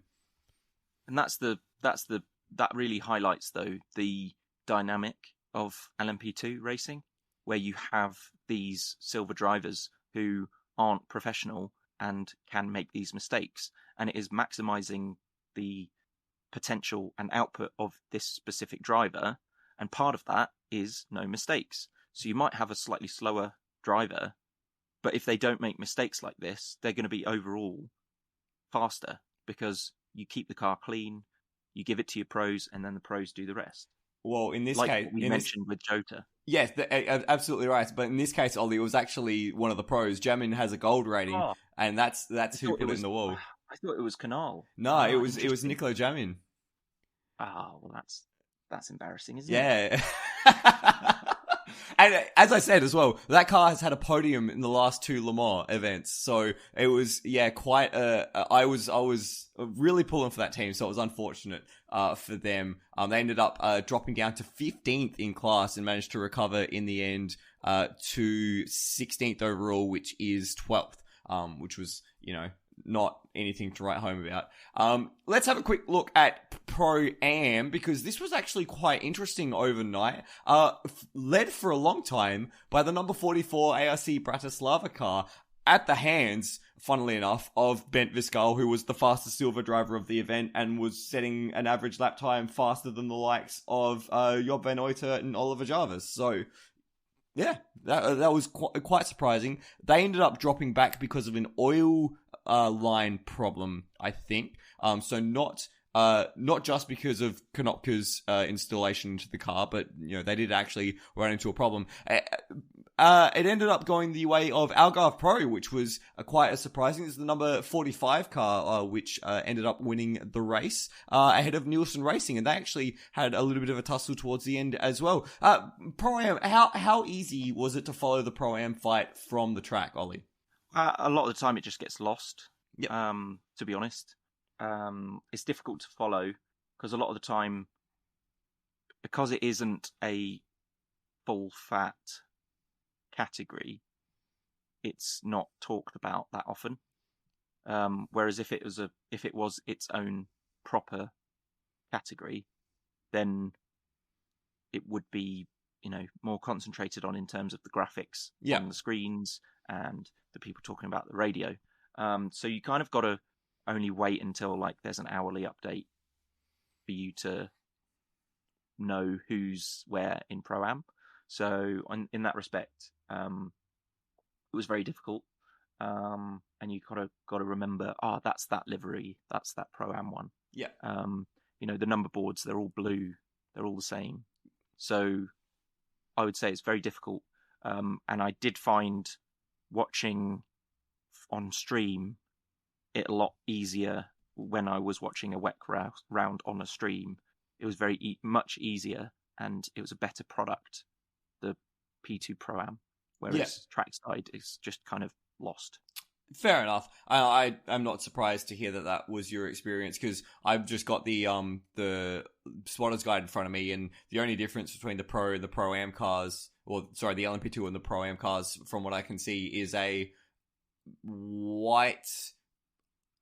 And that really highlights though the dynamic of LMP2 racing, where you have these silver drivers who aren't professional and can make these mistakes, and it is maximizing the potential and output of this specific driver, and part of that is no mistakes. So you might have a slightly slower driver, but if they don't make mistakes like this, they're going to be overall faster, because you keep the car clean, you give it to your pros, and then the pros do the rest. Well, in this like case, we mentioned with JOTA. Yes, absolutely right. But in this case, Ollie, it was actually one of the pros. Jamin has a gold rating, and that's who put it in the wall. I thought it was Canal. No, it was Nicola Jamin. Well, that's embarrassing, isn't it? Yeah. And as I said as well, that car has had a podium in the last 2 Le Mans events. So it was, quite I was really pulling for that team. So it was unfortunate for them. They ended up dropping down to 15th in class and managed to recover in the end to 16th overall, which is 12th, which was, not anything to write home about. Let's have a quick look at Pro-Am, because this was actually quite interesting overnight. Led for a long time by the number 44 ARC Bratislava car at the hands, funnily enough, of Bent Viscal, who was the fastest silver driver of the event and was setting an average lap time faster than the likes of Job van Uyter and Oliver Jarvis. So, yeah, that was quite surprising. They ended up dropping back because of an oil line problem, I think. So not just because of Konopka's installation into the car, but they did actually run into a problem. It ended up going the way of Algarve Pro, which was quite surprising. It's the number 45 car, which ended up winning the race ahead of Nielsen Racing, and they actually had a little bit of a tussle towards the end as well. Pro-Am, how easy was it to follow the Pro-Am fight from the track, Ollie? A lot of the time it just gets lost, yep. To be honest. It's difficult to follow because a lot of the time, because it isn't a full fat category, it's not talked about that often. Whereas if it was its own proper category, then it would be more concentrated on in terms of the graphics on the screens and the people talking about the radio. So you kind of got to only wait until there's an hourly update for you to know who's where in Pro-Am. So in that respect, it was very difficult. And you got to remember, that's that livery, that's that Pro-Am one. Yeah. The number boards, they're all blue, they're all the same. So I would say it's very difficult. And I did find watching on stream it a lot easier when I was watching a WEC round on a stream. It was much easier, and it was a better product, the P2 Pro-Am, whereas trackside is just kind of lost. Fair enough. I'm not surprised to hear that was your experience, because I've just got the spotter's guide in front of me, and the only difference between the Pro and the Pro-Am cars, the LMP2 and the Pro-Am cars, from what I can see, is a white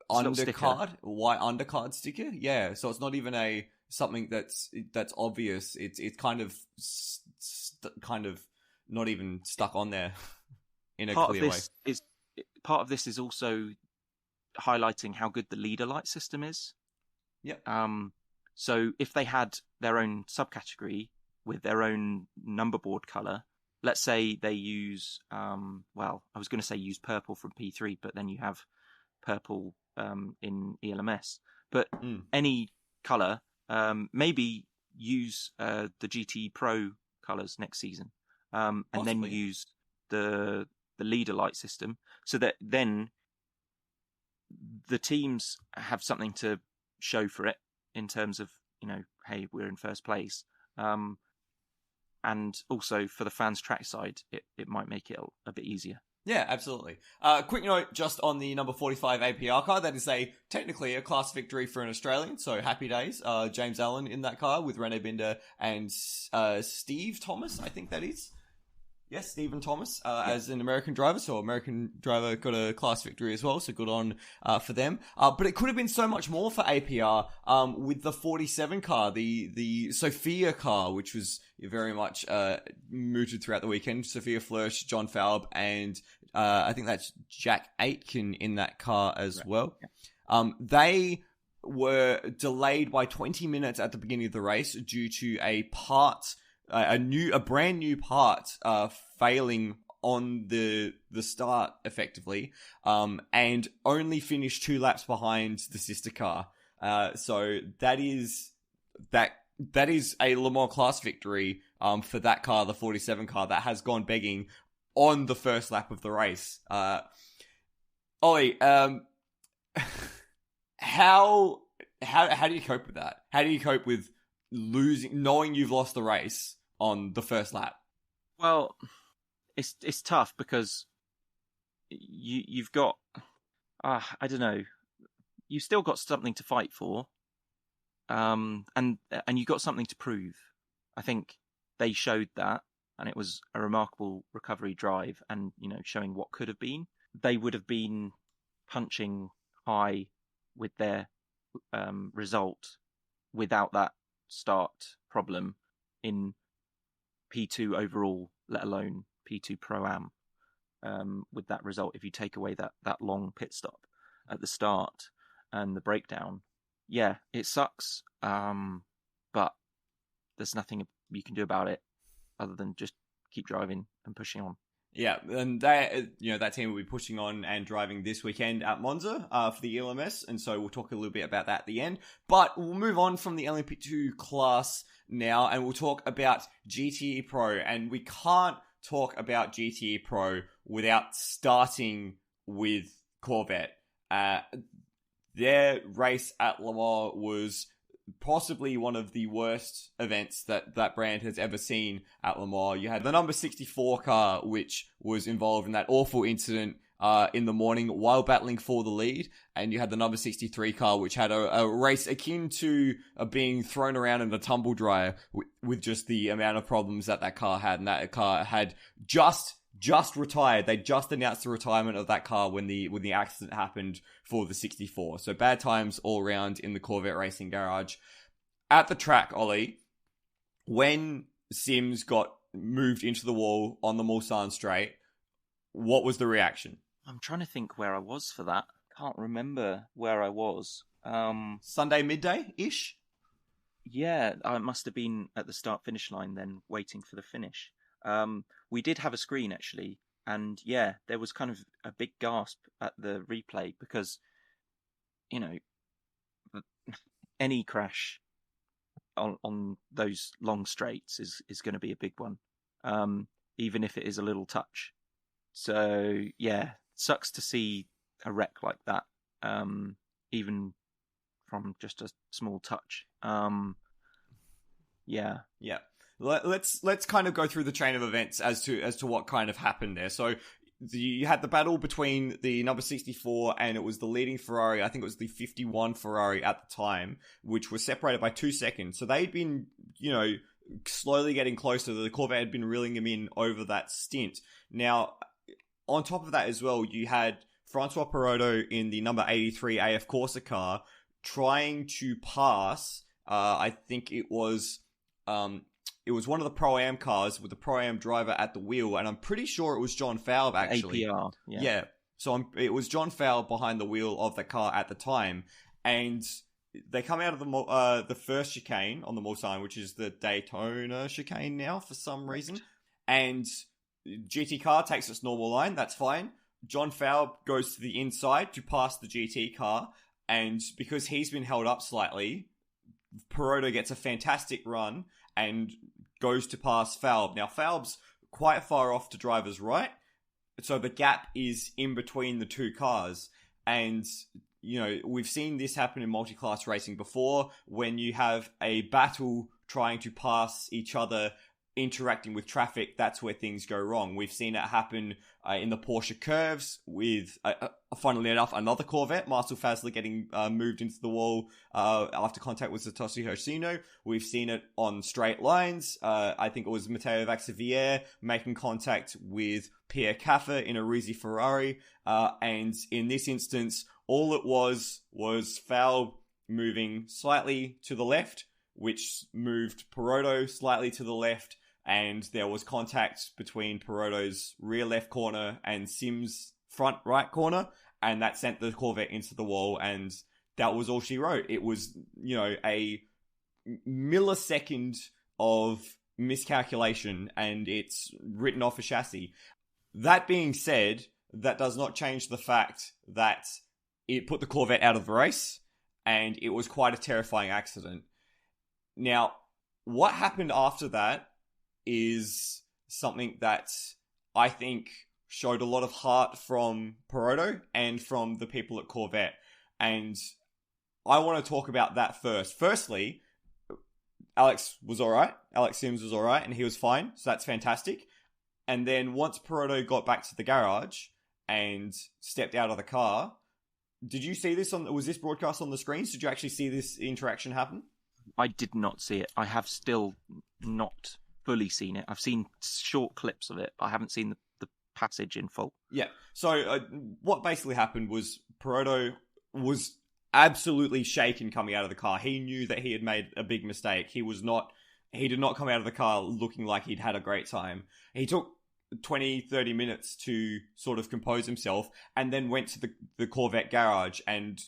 undercard sticker. Yeah, so it's not even something that's obvious. It's kind of not even stuck on there in a clear way. Part of this is also highlighting how good the leader light system is. Yep. So if they had their own subcategory with their own number board color, let's say they use, I was going to say use purple from P3, but then you have purple in ELMS. But any color, maybe use the GTE-Pro colors next season, and then use the leader light system, so that then the teams have something to show for it in terms of, hey, we're in first place. And also for the fans trackside, it might make it a bit easier. Yeah, absolutely. Quick note just on the number 45 APR car. That is technically a class victory for an Australian, so happy days. James Allen in that car with Rene Binder and Steve Thomas, I think that is. Yes, Stephen Thomas as an American driver. So American driver got a class victory as well. So good on for them. But it could have been so much more for APR with the 47 car, the Sophia car, which was very much mooted throughout the weekend. Sophia Flörsch, John Falb, and I think that's Jack Aitken in that car as well. Yeah. They were delayed by 20 minutes at the beginning of the race due to a brand new part failing on the start effectively, and only finished 2 laps behind the sister car. So that is a Le Mans class victory for that car, the 47 car, that has gone begging on the first lap of the race. Ollie, how do you cope with that? How do you cope with knowing you've lost the race on the first lap? Well, it's tough because you've got I don't know, you've still got something to fight for, and you've got something to prove. I think they showed that, and it was a remarkable recovery drive, and showing what could have been. They would have been punching high with their result without that start problem in P2 overall, let alone P2 Pro-Am. With that result, if you take away that long pit stop at the start and the breakdown, yeah, it sucks. But there's nothing you can do about it other than just keep driving and pushing on. Yeah, and that team will be pushing on and driving this weekend at Monza for the ELMS, and so we'll talk a little bit about that at the end. But we'll move on from the LMP2 class now, and we'll talk about GTE-Pro, and we can't talk about GTE-Pro without starting with Corvette. Their race at Le Mans was possibly one of the worst events that brand has ever seen at Le Mans. You had the number 64 car, which was involved in that awful incident in the morning while battling for the lead, and you had the number 63 car, which had a race akin to being thrown around in a tumble dryer with just the amount of problems that car had, and that car had just retired. They just announced the retirement of that car when the accident happened for the 64. So bad times all around in the Corvette racing garage. At the track, Ollie, when Sims got moved into the wall on the Mulsanne straight, what was the reaction? I'm trying to think where I was for that. Can't remember where I was. Sunday midday-ish? Yeah, I must have been at the start-finish line then, waiting for the finish. We did have a screen, actually, and yeah, there was kind of a big gasp at the replay because, any crash on those long straights is going to be a big one, even if it is a little touch. So, yeah, sucks to see a wreck like that, even from just a small touch. Yeah. Let's kind of go through the chain of events as to what kind of happened there. So you had the battle between the number 64 and it was the leading Ferrari. I think it was the 51 Ferrari at the time, which was separated by 2 seconds. So they'd been, slowly getting closer. The Corvette had been reeling them in over that stint. Now, on top of that as well, you had Francois Perotto in the number 83 AF Corsa car trying to pass, I think it was one of the Pro-Am cars with the Pro-Am driver at the wheel, and I'm pretty sure it was John Falb, actually. APR, yeah. Yeah. So it was John Falb behind the wheel of the car at the time, and they come out of the first chicane on the Mulsanne, which is the Daytona chicane now for some reason, and GT car takes its normal line. That's fine. John Falb goes to the inside to pass the GT car, and because he's been held up slightly, Perotto gets a fantastic run and goes to pass Falb. Now, Falb's quite far off to driver's right, so the gap is in between the two cars. And, we've seen this happen in multi-class racing before, when you have a battle trying to pass each other, interacting with traffic. That's where things go wrong. We've seen it happen in the Porsche curves with, funnily enough, another Corvette, Marcel Fazler, getting moved into the wall after contact with Satoshi Hoshino. We've seen it on straight lines. I think it was Matteo Vaxiviere making contact with Pierre Caffer in a Rizzi Ferrari. And in this instance, all it was Falb moving slightly to the left, which moved Perotto slightly to the left, and there was contact between Perotto's rear left corner and Sims' front right corner, and that sent the Corvette into the wall, and that was all she wrote. It was, a millisecond of miscalculation, and it's written off a chassis. That being said, that does not change the fact that it put the Corvette out of the race, and it was quite a terrifying accident. Now, what happened after that is something that I think showed a lot of heart from Perotto and from the people at Corvette. And I want to talk about that first. Firstly, Alex was all right. Alex Sims was all right, and he was fine. So that's fantastic. And then once Perotto got back to the garage and stepped out of the car, did you see this was this broadcast on the screens? Did you actually see this interaction happen? I did not see it. I have still not fully seen it. I've seen short clips of it. I haven't seen the passage in full. Yeah. So what basically happened was Perotto was absolutely shaken coming out of the car. He knew that he had made a big mistake. He did not come out of the car looking like he'd had a great time. He took 20-30 minutes to sort of compose himself, and then went to the Corvette garage and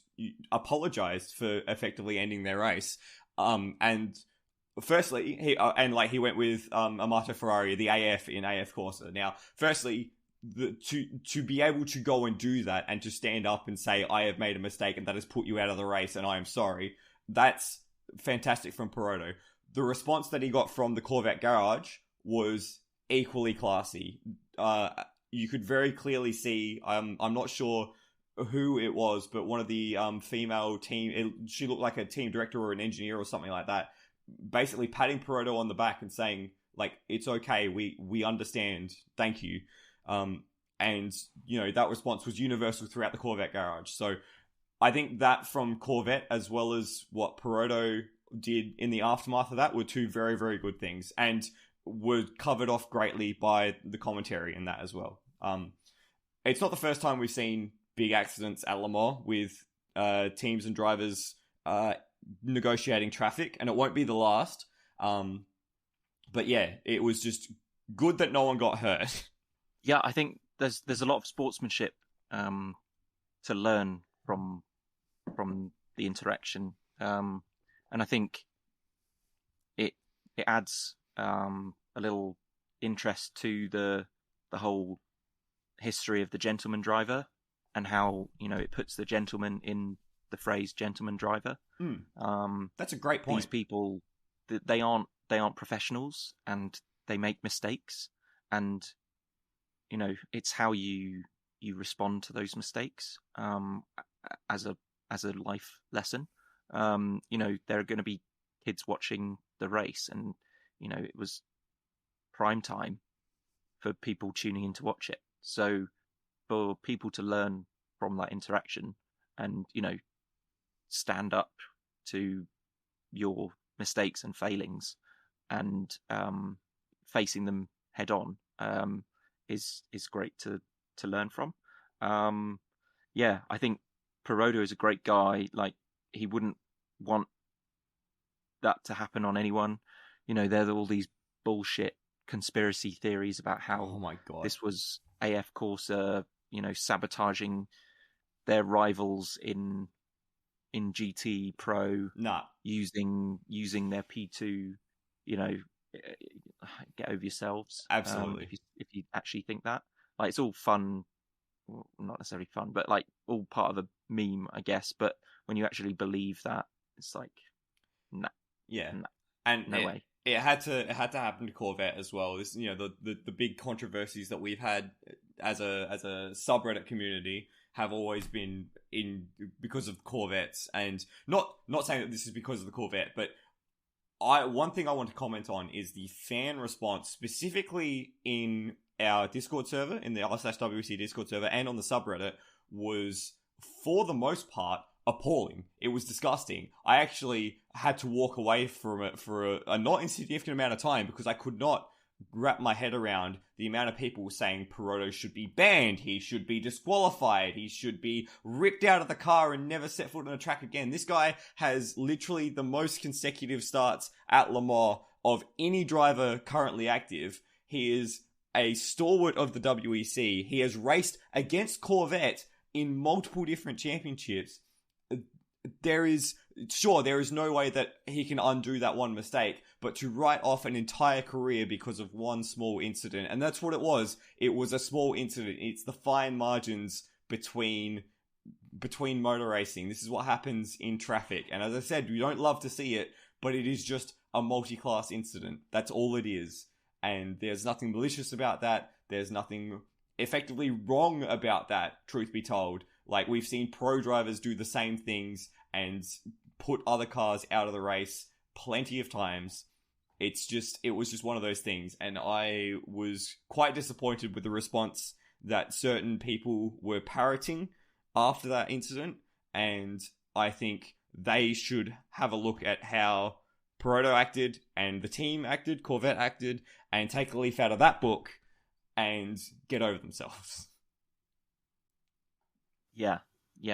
apologized for effectively ending their race. And firstly, he went with Amato Ferrari, the AF in AF Corsa. Now, firstly, to be able to go and do that and to stand up and say, I have made a mistake and that has put you out of the race and I am sorry, that's fantastic from Perotto. The response that he got from the Corvette garage was equally classy. You could very clearly see, I'm not sure who it was, but one of the female team, she looked like a team director or an engineer or something like that, basically patting Perotto on the back and saying, like, it's okay, we understand, thank you. And, you know, that response was universal throughout the Corvette garage. So I think that from Corvette, as well as what Perotto did in the aftermath of that, were two very, very good things, and were covered off greatly by the commentary in that as well. It's not the first time we've seen big accidents at Le Mans with teams and drivers negotiating traffic, and it won't be the last. But yeah, it was just good that no one got hurt. Yeah, I think there's a lot of sportsmanship to learn from the interaction, and I think it adds a little interest to the whole history of the gentleman driver, and how, you know, it puts the gentleman in the phrase gentleman driver. That's a great point. These people, they aren't professionals, and they make mistakes, and, you know, it's how you respond to those mistakes as a life lesson. You know, there are going to be kids watching the race, and, you know, it was prime time for people tuning in to watch it. So for people to learn from that interaction and, you know, stand up to your mistakes and failings and facing them head on is great to learn from. Yeah, I think Perotto is a great guy. Like, he wouldn't want that to happen on anyone. You know, there are all these bullshit conspiracy theories about how, oh my God, this was AF Corsa, you know, sabotaging their rivals in GTE-Pro, using their P2, you know, get over yourselves. Absolutely. If you actually think that, like, it's all fun, well, not necessarily fun, but like all part of a meme, I guess. But when you actually believe that, it's like, nah. Yeah, and no way. It had to happen to Corvette as well. This, you know, the big controversies that we've had as a subreddit community have always been because of Corvettes, and not saying that this is because of the Corvette, but one thing I want to comment on is the fan response, specifically in our Discord server, in the r/WEC Discord server, and on the subreddit, was, for the most part, appalling. It was disgusting. I actually had to walk away from it for a not insignificant amount of time, because I could not wrap my head around the amount of people saying Perotto should be banned, he should be disqualified, he should be ripped out of the car and never set foot on a track again. This guy has literally the most consecutive starts at Le Mans of any driver currently active. He is a stalwart of the WEC. He has raced against Corvette in multiple different championships. There is no way that he can undo that one mistake, but to write off an entire career because of one small incident, and that's what it was. It was a small incident. It's the fine margins between between motor racing. This is what happens in traffic. And as I said, we don't love to see it, but it is just a multi-class incident. That's all it is. And there's nothing malicious about that. There's nothing effectively wrong about that, truth be told. Like, we've seen pro drivers do the same things and put other cars out of the race plenty of times. It was just one of those things. And I was quite disappointed with the response that certain people were parroting after that incident. And I think they should have a look at how Pareto acted and the team acted, Corvette acted, and take a leaf out of that book and get over themselves. Yeah,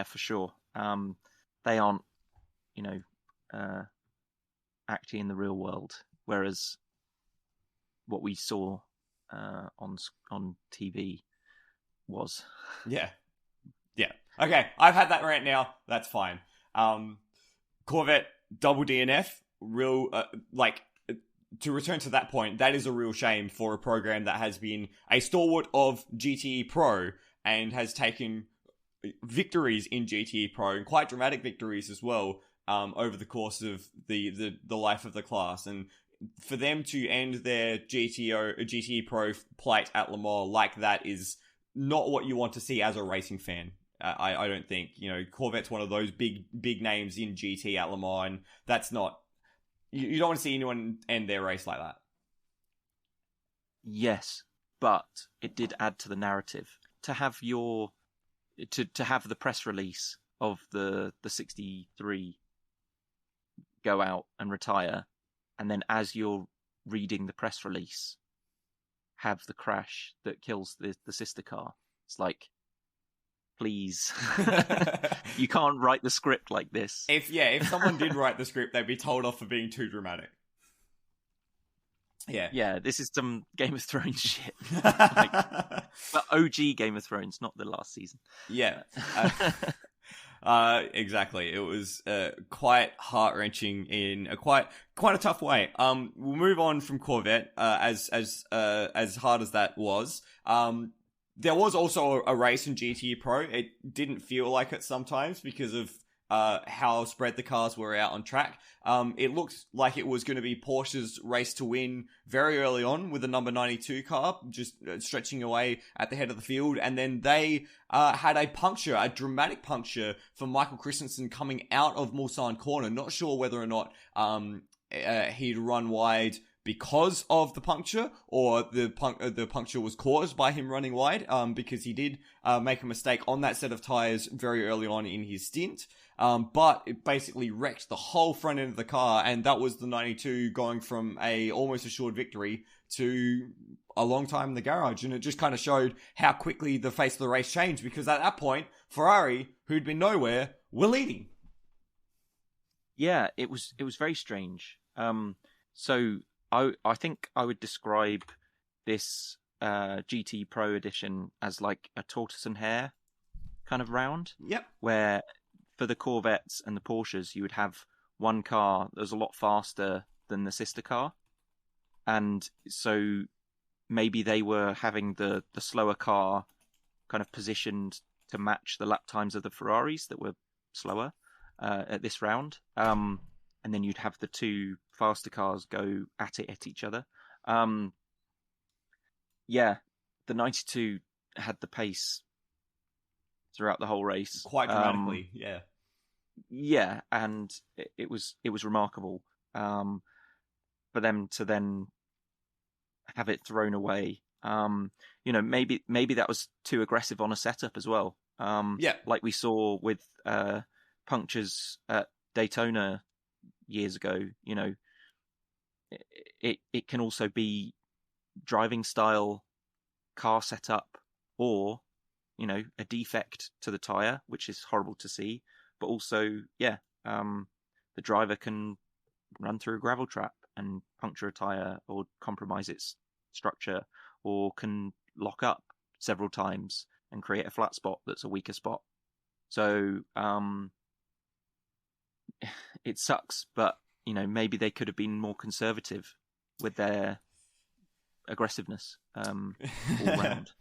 for sure. They aren't, acting in the real world, whereas what we saw on TV was. Yeah. Okay, I've had that rant now. That's fine. Corvette double DNF, real to return to that point, that is a real shame for a program that has been a stalwart of GTE-Pro and has taken victories in GTE-Pro, and quite dramatic victories as well, over the course of the life of the class. And for them to end their GTE-Pro plight at Le Mans like that is not what you want to see as a racing fan. I don't think. Corvette's one of those big names in GT at Le Mans, and that's not... You don't want to see anyone end their race like that. Yes, but it did add to the narrative. To have to have the press release of the 63 go out and retire, and then as you're reading the press release, have the crash that kills the sister car. It's like, please. You can't write the script like this. If someone did write the script, they'd be told off for being too dramatic. Yeah, this is some Game of Thrones shit. But OG Game of Thrones, not the last season. Yeah. Exactly. It was quite heart-wrenching in a quite a tough way. We'll move on from Corvette, as hard as that was. There was also a race in GTE-Pro. It didn't feel like it sometimes because of how spread the cars were out on track. It looked like it was going to be Porsche's race to win very early on with the number 92 car, just stretching away at the head of the field. And then they had a dramatic puncture for Michael Christensen coming out of Mulsanne corner. Not sure whether or not he'd run wide because of the puncture, or the puncture was caused by him running wide, because he did make a mistake on that set of tyres very early on in his stint. But it basically wrecked the whole front end of the car, and that was the 92 going from a almost assured victory to a long time in the garage. And it just kind of showed how quickly the face of the race changed, because at that point, Ferrari, who'd been nowhere, were leading. Yeah, it was very strange. So I think I would describe this GT Pro edition as like a tortoise and hare kind of round. Yep. Where for the Corvettes and the Porsches, you would have one car that was a lot faster than the sister car. And so maybe they were having the slower car kind of positioned to match the lap times of the Ferraris that were slower at this round. And then you'd have the two faster cars go at each other. The 92 had the pace throughout the whole race. Quite dramatically, yeah. Yeah, and it was remarkable for them to then have it thrown away. Maybe that was too aggressive on a setup as well. Like we saw with punctures at Daytona years ago. It can also be driving style, car setup, or a defect to the tire, which is horrible to see. But also, the driver can run through a gravel trap and puncture a tire or compromise its structure, or can lock up several times and create a flat spot that's a weaker spot. So it sucks, but maybe they could have been more conservative with their aggressiveness all round.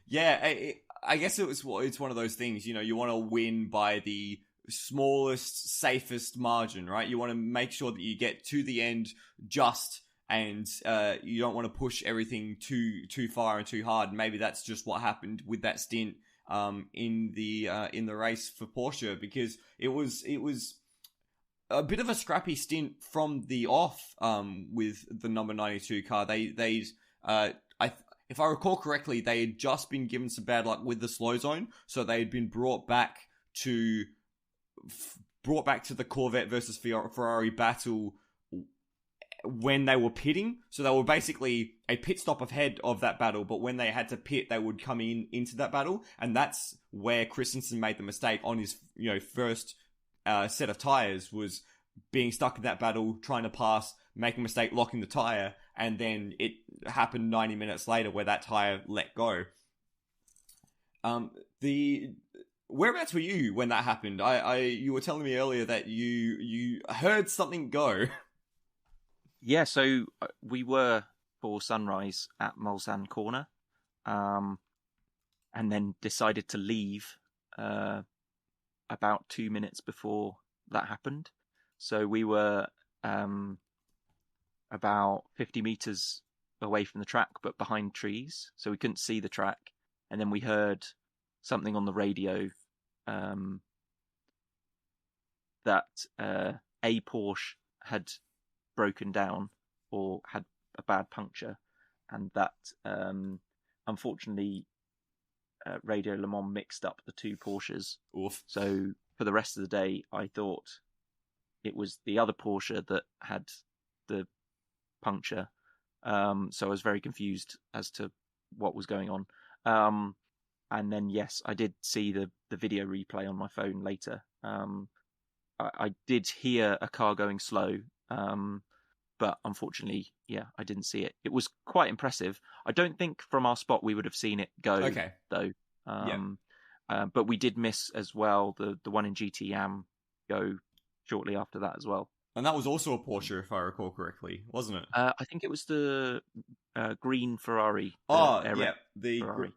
Yeah, I guess it's one of those things, you know, you want to win by the smallest, safest margin, right? You want to make sure that you get to the end just, and you don't want to push everything too far and too hard. And maybe that's just what happened with that stint in the race for Porsche, because it was a bit of a scrappy stint from the off with the number 92 car. If I recall correctly, they had just been given some bad luck with the slow zone, so they had been brought back to the Corvette versus Ferrari battle when they were pitting. So they were basically a pit stop ahead of that battle, but when they had to pit, they would come into that battle, and that's where Christensen made the mistake on his first set of tires, was being stuck in that battle, trying to pass, make a mistake, locking the tire, and then it happened 90 minutes later where that tire let go. Whereabouts were you when that happened? You were telling me earlier that you heard something go. Yeah, so we were for sunrise at Mulsanne Corner, and then decided to leave about 2 minutes before that happened. So we were about 50 meters away from the track, but behind trees, so we couldn't see the track. And then we heard something on the radio that a Porsche had broken down or had a bad puncture, and that unfortunately Radio Le Mans mixed up the two Porsches. Oof. So for the rest of the day, I thought it was the other Porsche that had the puncture. So I was very confused as to what was going on. And then, yes, I did see the video replay on my phone later. I did hear a car going slow, but unfortunately, yeah, I didn't see it. It was quite impressive. I don't think from our spot we would have seen it go, though. But we did miss as well the one in GTE-Am go shortly after that as well. And that was also a Porsche, if I recall correctly, wasn't it? I think it was the green Ferrari. The Ferrari.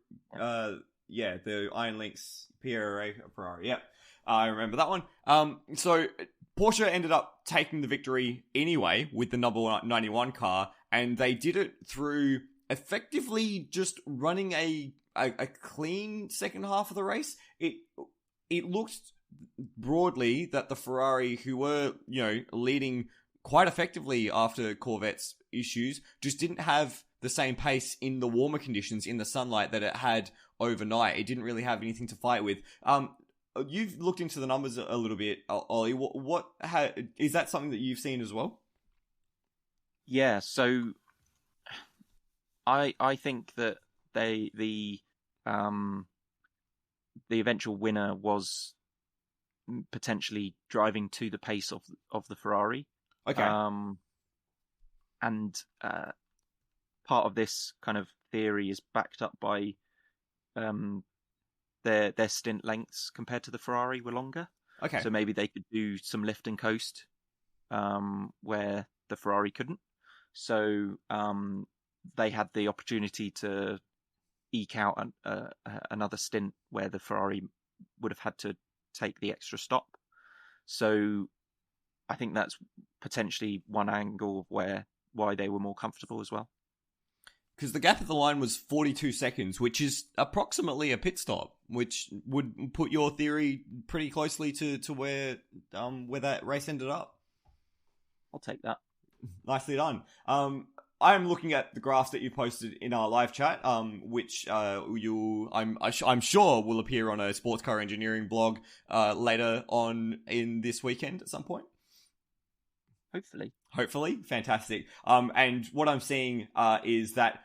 The Iron Lynx PRA Ferrari. Yeah, I remember that one. So Porsche ended up taking the victory anyway with the number 91 car, and they did it through effectively just running a clean second half of the race. It looked broadly that the Ferrari, who were leading quite effectively after Corvette's issues, just didn't have the same pace in the warmer conditions in the sunlight that it had overnight. It didn't really have anything to fight with. You've looked into the numbers a little bit, Ollie. Is that something that you've seen as well? Yeah, so I think that the eventual winner was potentially driving to the pace of the Ferrari. Okay. And part of this kind of theory is backed up by their stint lengths compared to the Ferrari were longer. Okay. So maybe they could do some lift and coast where the Ferrari couldn't. So they had the opportunity to eke out another stint where the Ferrari would have had to take the extra stop. So I think that's potentially one angle of why they were more comfortable as well. Because the gap at the line was 42 seconds, which is approximately a pit stop, which would put your theory pretty closely to where that race ended up. I'll take that. Nicely done. I'm looking at the graphs that you posted in our live chat, which I'm sure will appear on a sports car engineering blog later on in this weekend at some point. Hopefully. Fantastic. And what I'm seeing is that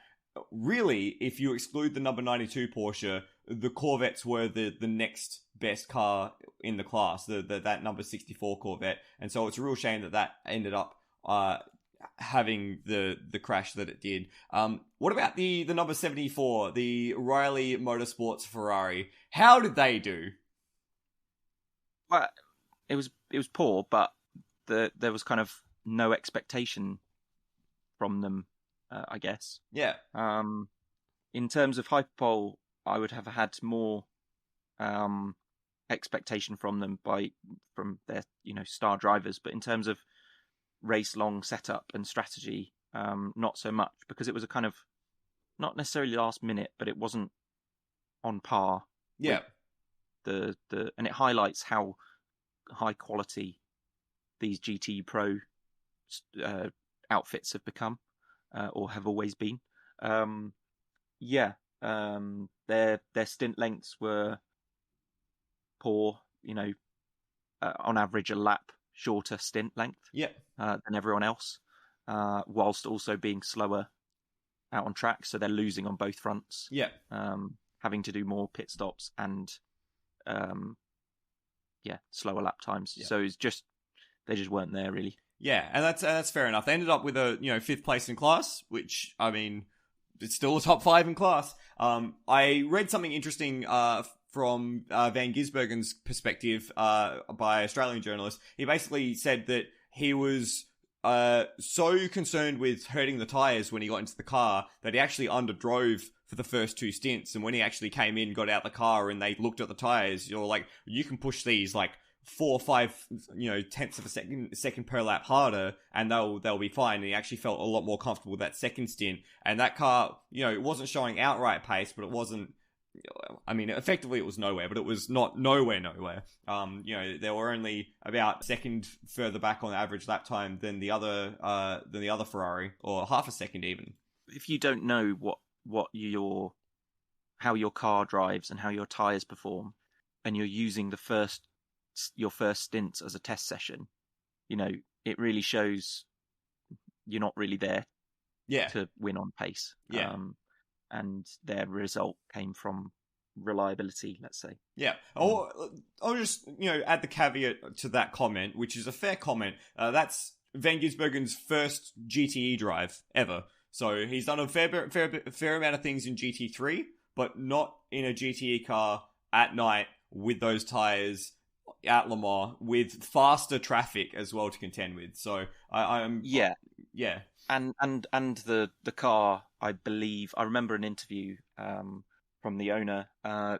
really, if you exclude the number 92 Porsche, the Corvettes were the next best car in the class, that number 64 Corvette. And so it's a real shame that ended up having the crash that it did. What about the number 74, the Riley Motorsports Ferrari? How did they do? Well, it was poor, but there was kind of no expectation from them, I guess. Yeah. In terms of Hyperpole, I would have had more expectation from them from their star drivers, but in terms of race long setup and strategy, not so much, because it was a kind of not necessarily last minute, but it wasn't on par. Yeah. With and it highlights how high quality these GTE-Pro outfits have become, or have always been. Their stint lengths were poor, on average a lap shorter stint length than everyone else, whilst also being slower out on track. So they're losing on both fronts. Having to do more pit stops and slower lap times. So it's just they just weren't there really. Yeah, and that's fair enough. They ended up with a 5th place in class, which, I mean, it's still a top 5 in class. I read something interesting from Van Gisbergen's perspective by Australian journalist. He basically said that he was so concerned with hurting the tyres when he got into the car that he actually underdrove for the first 2 stints. And when he actually came in, got out the car, and they looked at the tyres, you're like, you can push these like 4 or 5, tenths of a second per lap harder, and they'll be fine. And he actually felt a lot more comfortable with that second stint. And that car, it wasn't showing outright pace, but it wasn't. I mean, effectively it was nowhere, but it was not nowhere. They were only about a second further back on average lap time than the other Ferrari, or half a second even. If you don't know how your car drives and how your tyres perform, and you're using your first stints as a test session, it really shows you're not really there to win on pace. And their result came from reliability, let's say. Yeah. I'll just, add the caveat to that comment, which is a fair comment. That's Van Gisbergen's first GTE drive ever. So he's done a fair amount of things in GT3, but not in a GTE car at night with those tyres at Le Mans, with faster traffic as well to contend with. So I'm... Yeah. And the car, I believe, I remember an interview from the owner.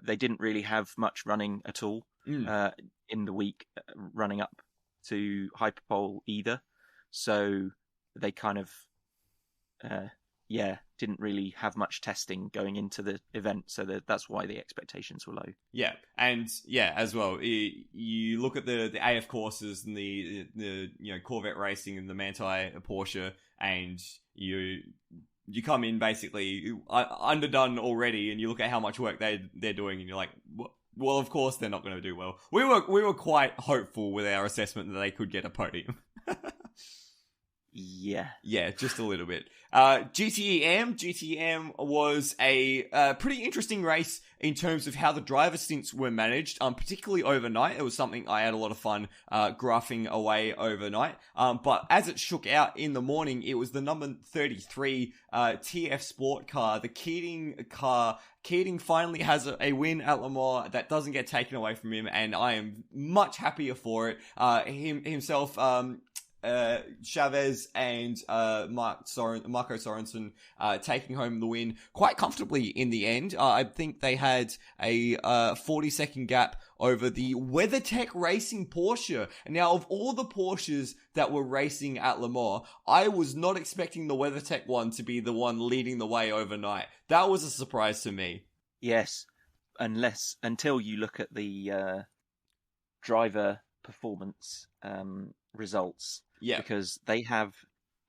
They didn't really have much running at all in the week running up to Hyperpole either. So they kind of, didn't really have much testing going into the event. So that's why the expectations were low. Yeah, and as well, you look at the AF courses and the Corvette racing and the Manti Porsche, and you come in basically underdone already, and you look at how much work they're doing, and you're like, well, of course they're not going to do well. We were quite hopeful with our assessment that they could get a podium. Yeah, just a little bit. GTE-Am was a pretty interesting race in terms of how the driver stints were managed, particularly overnight. It was something I had a lot of fun graphing away overnight. But as it shook out in the morning, it was the number 33 TF Sport car, the Keating car. Keating finally has a win at Le Mans that doesn't get taken away from him, and I am much happier for it. Himself, Chavez and Marco Sorensen taking home the win quite comfortably in the end. I think they had a 40-second gap over the WeatherTech Racing Porsche. Now, of all the Porsches that were racing at Le Mans, I was not expecting the WeatherTech one to be the one leading the way overnight. That was a surprise to me. Yes, until you look at the driver performance results. Yeah. Because they have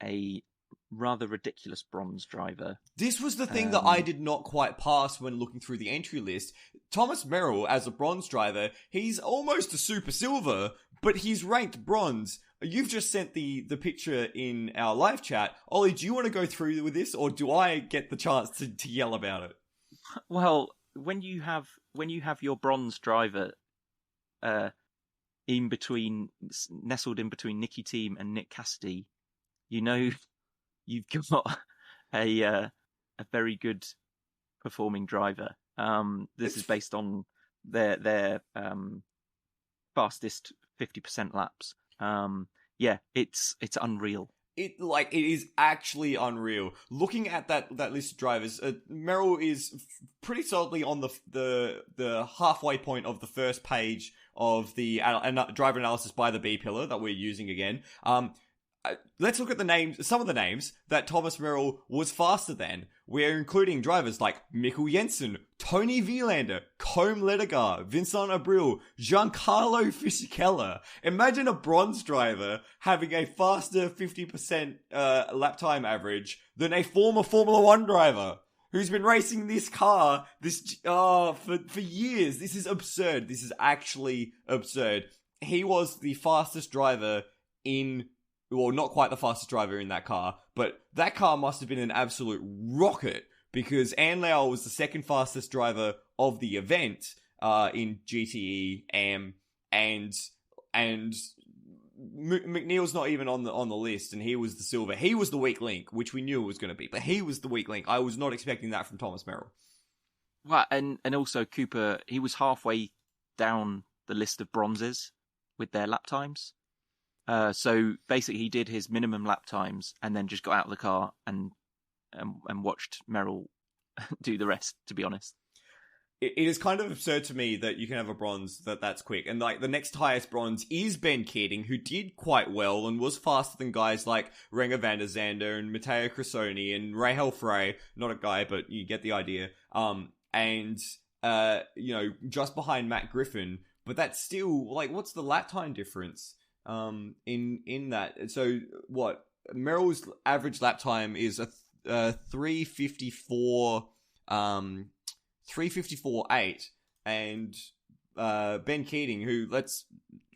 a rather ridiculous bronze driver. This was the thing that I did not quite pass when looking through the entry list. Thomas Merrill, as a bronze driver, he's almost a super silver, but he's ranked bronze. You've just sent the picture in our live chat. Ollie, do you want to go through with this, or do I get the chance to yell about it? Well, when you have your bronze driver nestled in between Nicky Team and Nick Cassidy, you've got a very good performing driver. This is based on their fastest 50% laps. It's unreal. It is actually unreal. Looking at that list of drivers, Merrill is pretty solidly on the halfway point of the first page of the driver analysis by the B pillar that we're using again. Let's look at some of the names that Thomas Merrill was faster than. We're including drivers like Mikkel Jensen, Tony Vilander, Combe Ledegar, Vincent Abril, Giancarlo Fisichella. Imagine a bronze driver having a faster 50% lap time average than a former Formula One driver who's been racing this car for years. This is absurd. This is actually absurd. He was the fastest driver well, not quite the fastest driver in that car, but that car must have been an absolute rocket because Anlao was the second fastest driver of the event in GTE-Am, and McNeil's not even on the list, and he was the silver. He was the weak link, which we knew it was going to be, but he was the weak link. I was not expecting that from Thomas Merrill. Well, and also Cooper, he was halfway down the list of bronzes with their lap times. So basically, he did his minimum lap times and then just got out of the car and watched Merrill do the rest. To be honest, it is kind of absurd to me that you can have a bronze that's quick, and like the next highest bronze is Ben Keating, who did quite well and was faster than guys like Renger van der Zande and Matteo Cressoni and Rahel Frey. Not a guy, but you get the idea. Just behind Matt Griffin, but that's still like, what's the lap time difference? In that, so what Merrill's average lap time is a 3:54.8, and Ben Keating, who, let's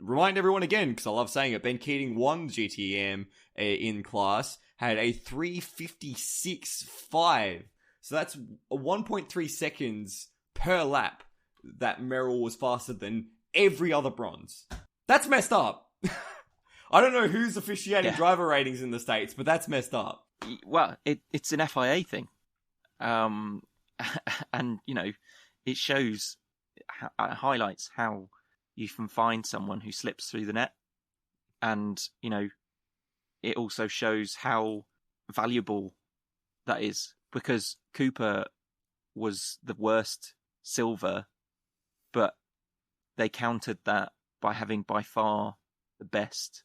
remind everyone again because I love saying it, Ben Keating won GTE-Am in class, had a 3:56.5, so that's 1.3 seconds per lap that Merrill was faster than every other bronze. That's messed up. I don't know who's officiating driver ratings in the States, but that's messed up. Well, it's an FIA thing. And, it shows, highlights how you can find someone who slips through the net. And, it also shows how valuable that is, because Cooper was the worst silver, but they countered that by having by far the best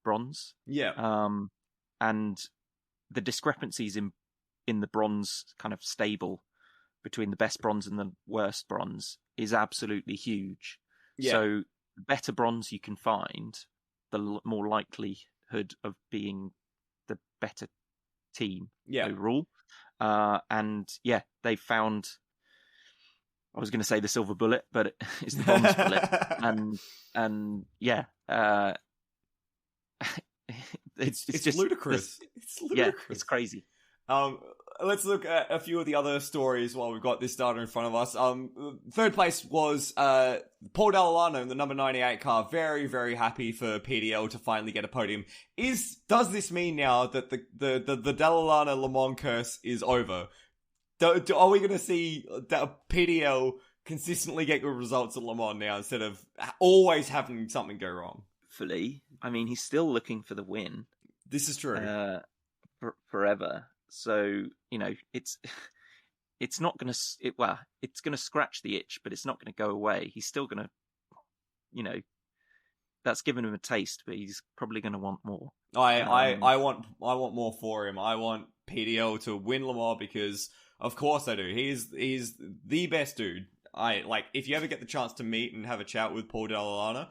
bronze. Yeah. And the discrepancies in the bronze kind of stable between the best bronze and the worst bronze is absolutely huge. Yeah. So the better bronze you can find, the more likelihood of being the better team overall. They found, I was going to say the silver bullet, but it's the bronze bullet. It's just ludicrous. It's ludicrous. Yeah, it's crazy. Let's look at a few of the other stories while we've got this data in front of us. Third place was Paul Dall'Anna in the number 98 car. Very, very happy for PDL to finally get a podium. Does this mean now that the Dall'Anna Le Mans curse is over? Are we going to see that PDL consistently get good results at Le Mans now instead of always having something go wrong? Hopefully. I mean, he's still looking for the win. This is true. Forever. So, it's not going to... it's going to scratch the itch, but it's not going to go away. He's still going to... that's given him a taste, but he's probably going to want more. I want more for him. I want PDL to win Le Mans because... Of course I do. He's the best dude. If you ever get the chance to meet and have a chat with Paul Dall'Anna,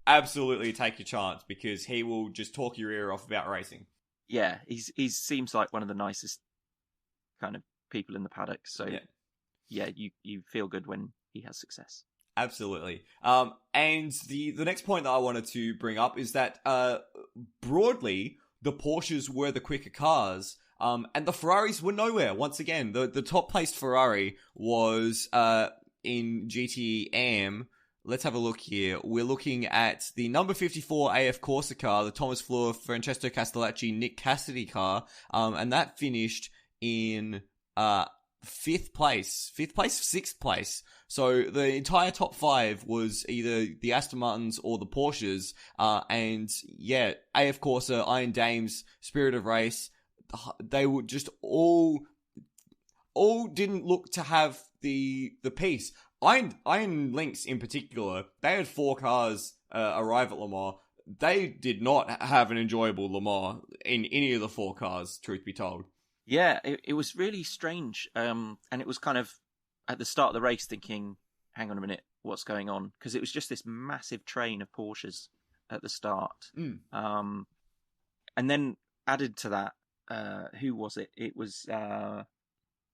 absolutely take your chance because he will just talk your ear off about racing. Yeah, he seems like one of the nicest kind of people in the paddock. So you feel good when he has success. Absolutely. And the next point that I wanted to bring up is that broadly the Porsches were the quicker cars. And the Ferraris were nowhere. Once again, the top placed Ferrari was in GTE-Am. Let's have a look here. We're looking at the number 54 AF Corsa car, the Thomas Fleur, Francesco Castellacci, Nick Cassidy car. And that finished in fifth place, sixth place. So the entire top five was either the Aston Martins or the Porsches. And yeah, AF Corsa, Iron Dames, Spirit of Race, they were just all didn't look to have the piece. Iron Lynx in particular, they had 4 cars arrive at Le Mans. They did not have an enjoyable Le Mans in any of the 4 cars, truth be told. Yeah, it was really strange. And it was kind of at the start of the race thinking, hang on a minute, what's going on? Because it was just this massive train of Porsches at the start. And then added to that, who was it? It was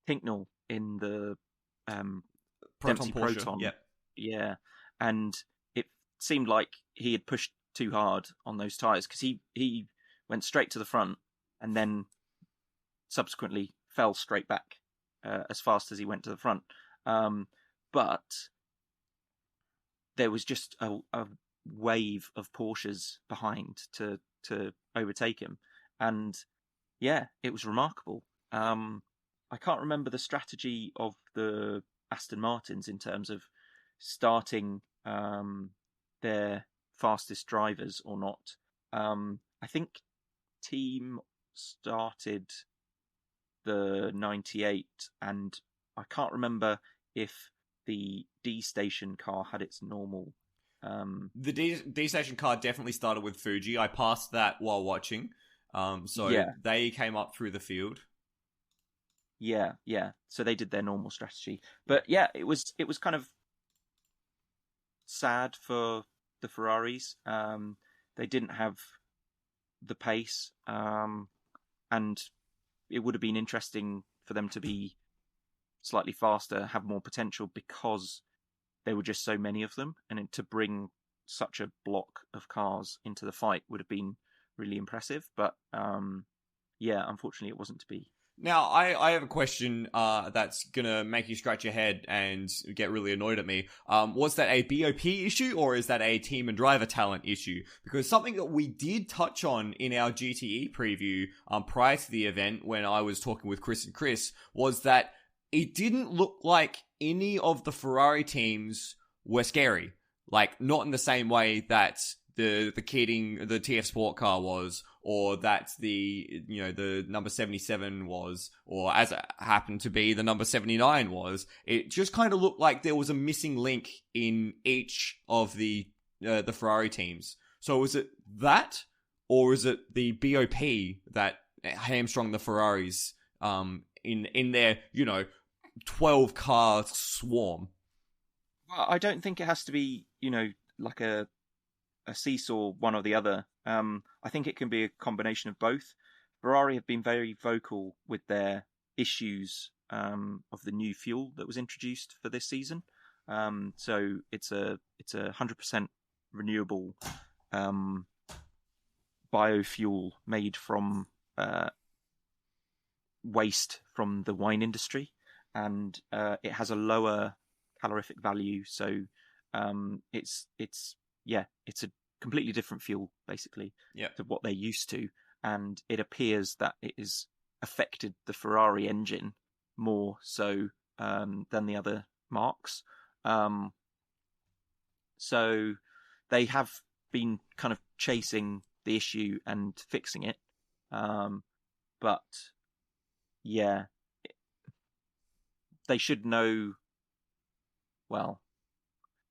Hinknell in the Proton. Yep. Yeah. And it seemed like he had pushed too hard on those tyres because he went straight to the front and then subsequently fell straight back as fast as he went to the front. But there was just a wave of Porsches behind to overtake him. And yeah, it was remarkable. I can't remember the strategy of the Aston Martins in terms of starting their fastest drivers or not. I think team started the 98, and I can't remember if the D station car had its normal. The D station car definitely started with Fuji. I passed that while watching. So yeah. They came up through the field. Yeah. So they did their normal strategy, but yeah, it was kind of sad for the Ferraris. They didn't have the pace, and it would have been interesting for them to be slightly faster, have more potential, because there were just so many of them, and to bring such a block of cars into the fight would have been really impressive. But yeah, unfortunately, it wasn't to be. Now, I have a question that's going to make you scratch your head and get really annoyed at me. Was that a BOP issue, or is that a team and driver talent issue? Because something that we did touch on in our GTE preview prior to the event, when I was talking with Chris and Chris, was that it didn't look like any of the Ferrari teams were scary. Like, not in the same way that the Keating, the TF Sport car was, or that the number 77 was, or as it happened to be, the number 79 was. It just kind of looked like there was a missing link in each of the Ferrari teams. So is it that, or is it the BOP that hamstrung the Ferraris in their 12 car swarm? Well, I don't think it has to be like a seesaw, one or the other. I think it can be a combination of both. Ferrari have been very vocal with their issues of the new fuel that was introduced for this season. So it's a 100% renewable biofuel made from waste from the wine industry, and it has a lower calorific value. So it's a completely different fuel, basically, to what they're used to. And it appears that it has affected the Ferrari engine more so than the other marques. So they have been kind of chasing the issue and fixing it. But yeah, they should know,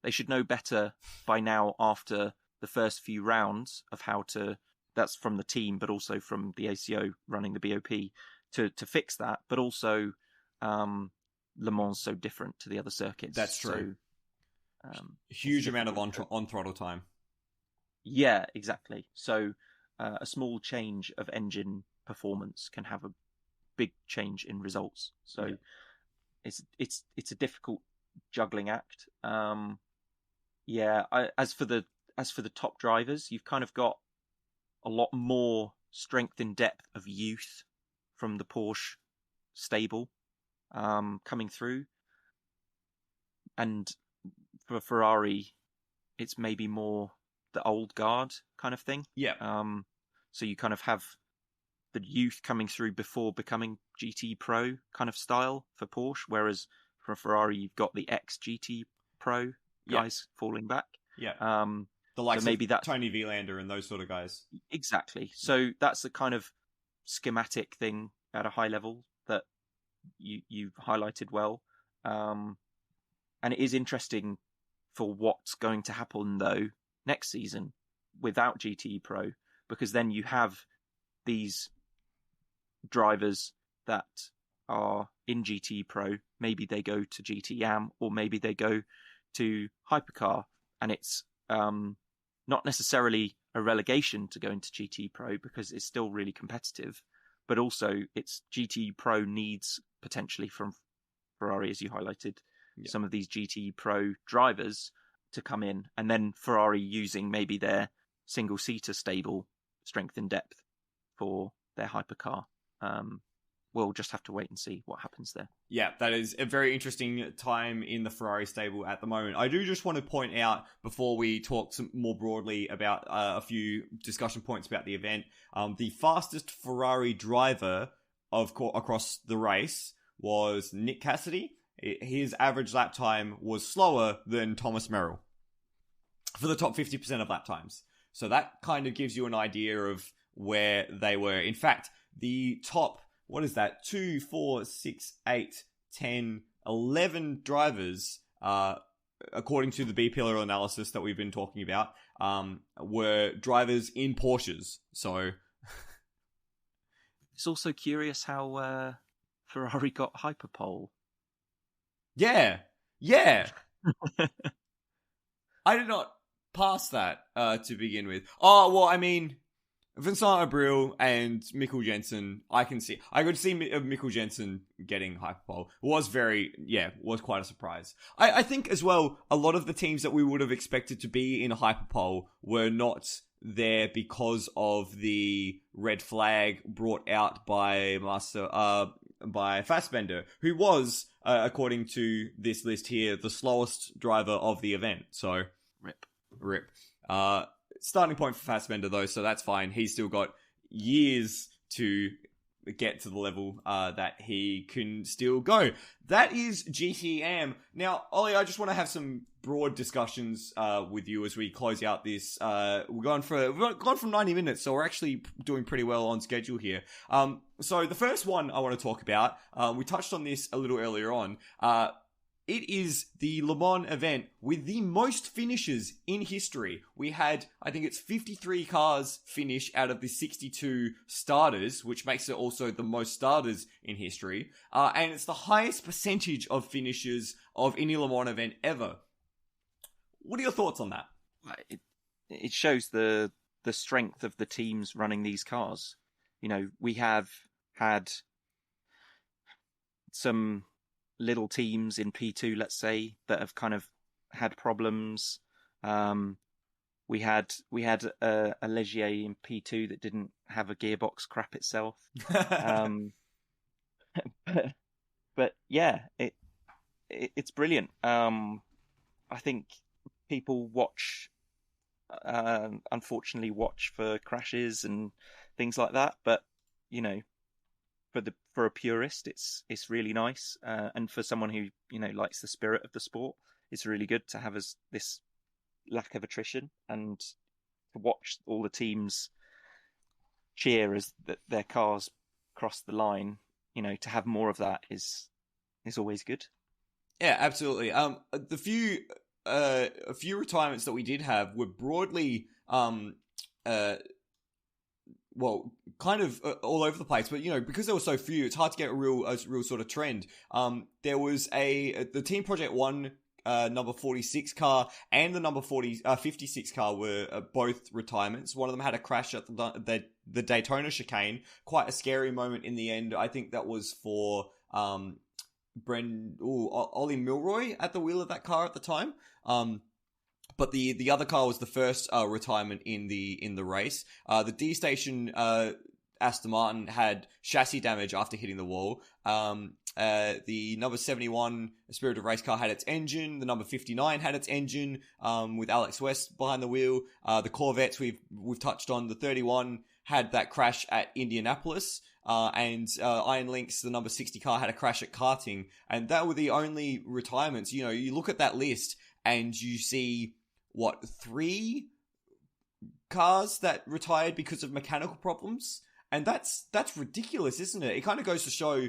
they should know better by now after the first few rounds of how to, that's from the team, but also from the ACO running the BOP, to fix that. But also, Le Mans so different to the other circuits. That's true. So, huge amount of on throttle time. Yeah, exactly. So a small change of engine performance can have a big change in results. So it's a difficult juggling act. As for the top drivers, you've kind of got a lot more strength and depth of youth from the Porsche stable coming through, and for Ferrari, it's maybe more the old guard kind of thing. Yeah. So you kind of have youth coming through before becoming GTE-Pro kind of style for Porsche, whereas for Ferrari you've got the ex-GTE-Pro guys falling back. Yeah. The likes so maybe of that's Tony Vilander and those sort of guys. Exactly. So that's the kind of schematic thing at a high level that you've highlighted well. And it is interesting for what's going to happen, though, next season without GTE-Pro, because then you have these drivers that are in GTE-Pro. Maybe they go to GTE-Am, or maybe they go to Hypercar, and it's not necessarily a relegation to go into GTE-Pro because it's still really competitive, but also it's GTE-Pro needs potentially from Ferrari, as you highlighted, some of these GTE-Pro drivers to come in, and then Ferrari using maybe their single-seater stable strength and depth for their hypercar. We'll just have to wait and see what happens there. Yeah, that is a very interesting time in the Ferrari stable at the moment. I do just want to point out, before we talk more broadly about a few discussion points about the event, the fastest Ferrari driver across the race was Nick Cassidy. His average lap time was slower than Thomas Merrill for the top 50% of lap times. So that kind of gives you an idea of where they were. In fact, the top, 2, 4, 6, 8, 10, 11 drivers, according to the B-pillar analysis that we've been talking about, were drivers in Porsches. So it's also curious how Ferrari got hyperpole. Yeah. I did not pass that to begin with. Oh, well, I mean, Vincent Abril and Mikkel Jensen, I could see Mikkel Jensen getting hyperpole. Was quite a surprise. I think as well, a lot of the teams that we would have expected to be in a hyperpole were not there because of the red flag brought out by Fassbender, who was, according to this list here, the slowest driver of the event. So, rip. Starting point for Fassbender, though, so that's fine. He's still got years to get to the level that he can still go. That is GTE-Am. Now, Ollie, I just want to have some broad discussions with you as we close out this. We've gone from 90 minutes, so we're actually doing pretty well on schedule here. So the first one I want to talk about, we touched on this a little earlier on. It is the Le Mans event with the most finishes in history. We had, I think it's 53 cars finish out of the 62 starters, which makes it also the most starters in history. And it's the highest percentage of finishes of any Le Mans event ever. What are your thoughts on that? It shows the strength of the teams running these cars. You know, we have had some little teams in P2, let's say, that have kind of had problems. We had a Legier in P2 that didn't have a gearbox crap itself. But yeah, it's brilliant. I think people unfortunately watch for crashes and things like that, but you know, for a purist, it's really nice, and for someone who likes the spirit of the sport, it's really good to have this lack of attrition and to watch all the teams cheer as their cars cross the line. To have more of that is always good. Yeah, absolutely. A few retirements that we did have were broadly kind of all over the place, but because there were so few, it's hard to get a real sort of trend. There was the Team Project 1 number 46 car and the number 56 car were both retirements. One of them had a crash at the Daytona chicane. Quite a scary moment in the end. I think that was for Ollie Milroy at the wheel of that car at the time. But the other car was the first retirement in the race. The D station Aston Martin had chassis damage after hitting the wall. The number 71 Spirit of Race car had its engine. The number 59 had its engine with Alex West behind the wheel. The Corvettes we've touched on. The 31 had that crash at Indianapolis. And Iron Lynx, the number 60 car, had a crash at Keating. And that were the only retirements. You know, you look at that list and you see, 3 cars that retired because of mechanical problems? And that's ridiculous, isn't it? It kind of goes to show,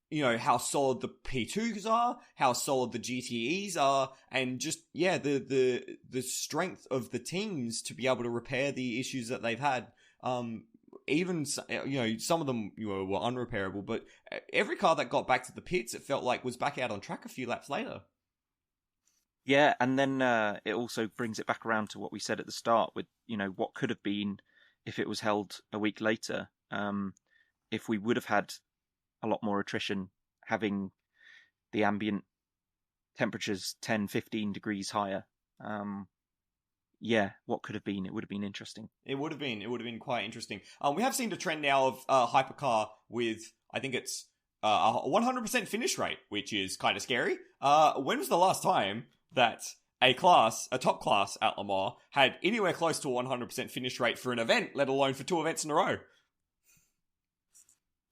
you know, how solid the P2s are, how solid the GTEs are, and just, the strength of the teams to be able to repair the issues that they've had. Even, you know, some of them were unrepairable, but every car that got back to the pits, it felt like was back out on track a few laps later. Yeah, and then it also brings it back around to what we said at the start with, you know, what could have been if it was held a week later. If we would have had a lot more attrition, having the ambient temperatures 10, 15 degrees higher. What could have been? It would have been interesting. It would have been quite interesting. We have seen the trend now of Hypercar with, I think it's a 100% finish rate, which is kind of scary. When was the last time that a top class at Le Mans had anywhere close to a 100% finish rate for an event, let alone for 2 events in a row?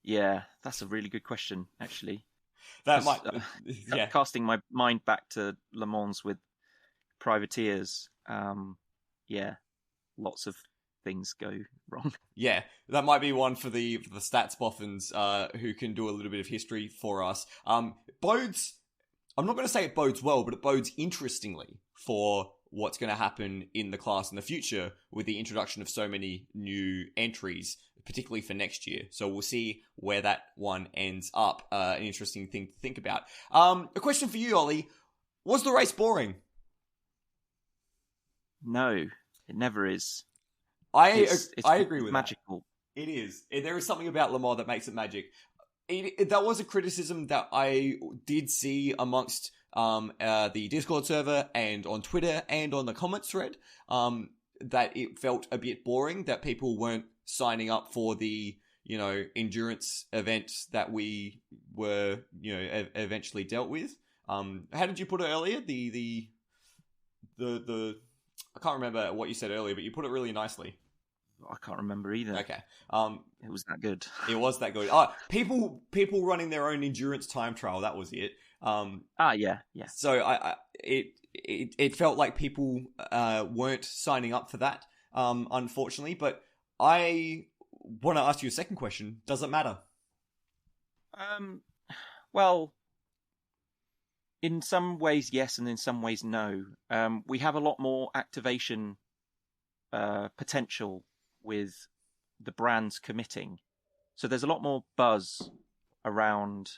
Yeah, that's a really good question, actually. Casting my mind back to Le Mans with privateers, lots of things go wrong. Yeah, that might be one for the stats boffins who can do a little bit of history for us. Bodes, I'm not going to say it bodes well, but it bodes interestingly for what's going to happen in the class in the future with the introduction of so many new entries, particularly for next year. So we'll see where that one ends up. An interesting thing to think about. A question for you, Ollie. Was the race boring? No, it never is. I agree with magical. That. It is. There is something about Le Mans that makes it magic. That was a criticism that I did see amongst the Discord server and on Twitter and on the comments thread, that it felt a bit boring, that people weren't signing up for the, you know, endurance events that we were, you know, eventually dealt with. How did you put it earlier? The I can't remember what you said earlier, but you put it really nicely. I can't remember either. Okay. It was that good. It was that good. People running their own endurance time trial. That was it. Yeah. So it felt like people weren't signing up for that, unfortunately. But I want to ask you a second question. Does it matter? Well, in some ways, yes, and in some ways, no. We have a lot more activation potential with the brands committing. So there's a lot more buzz around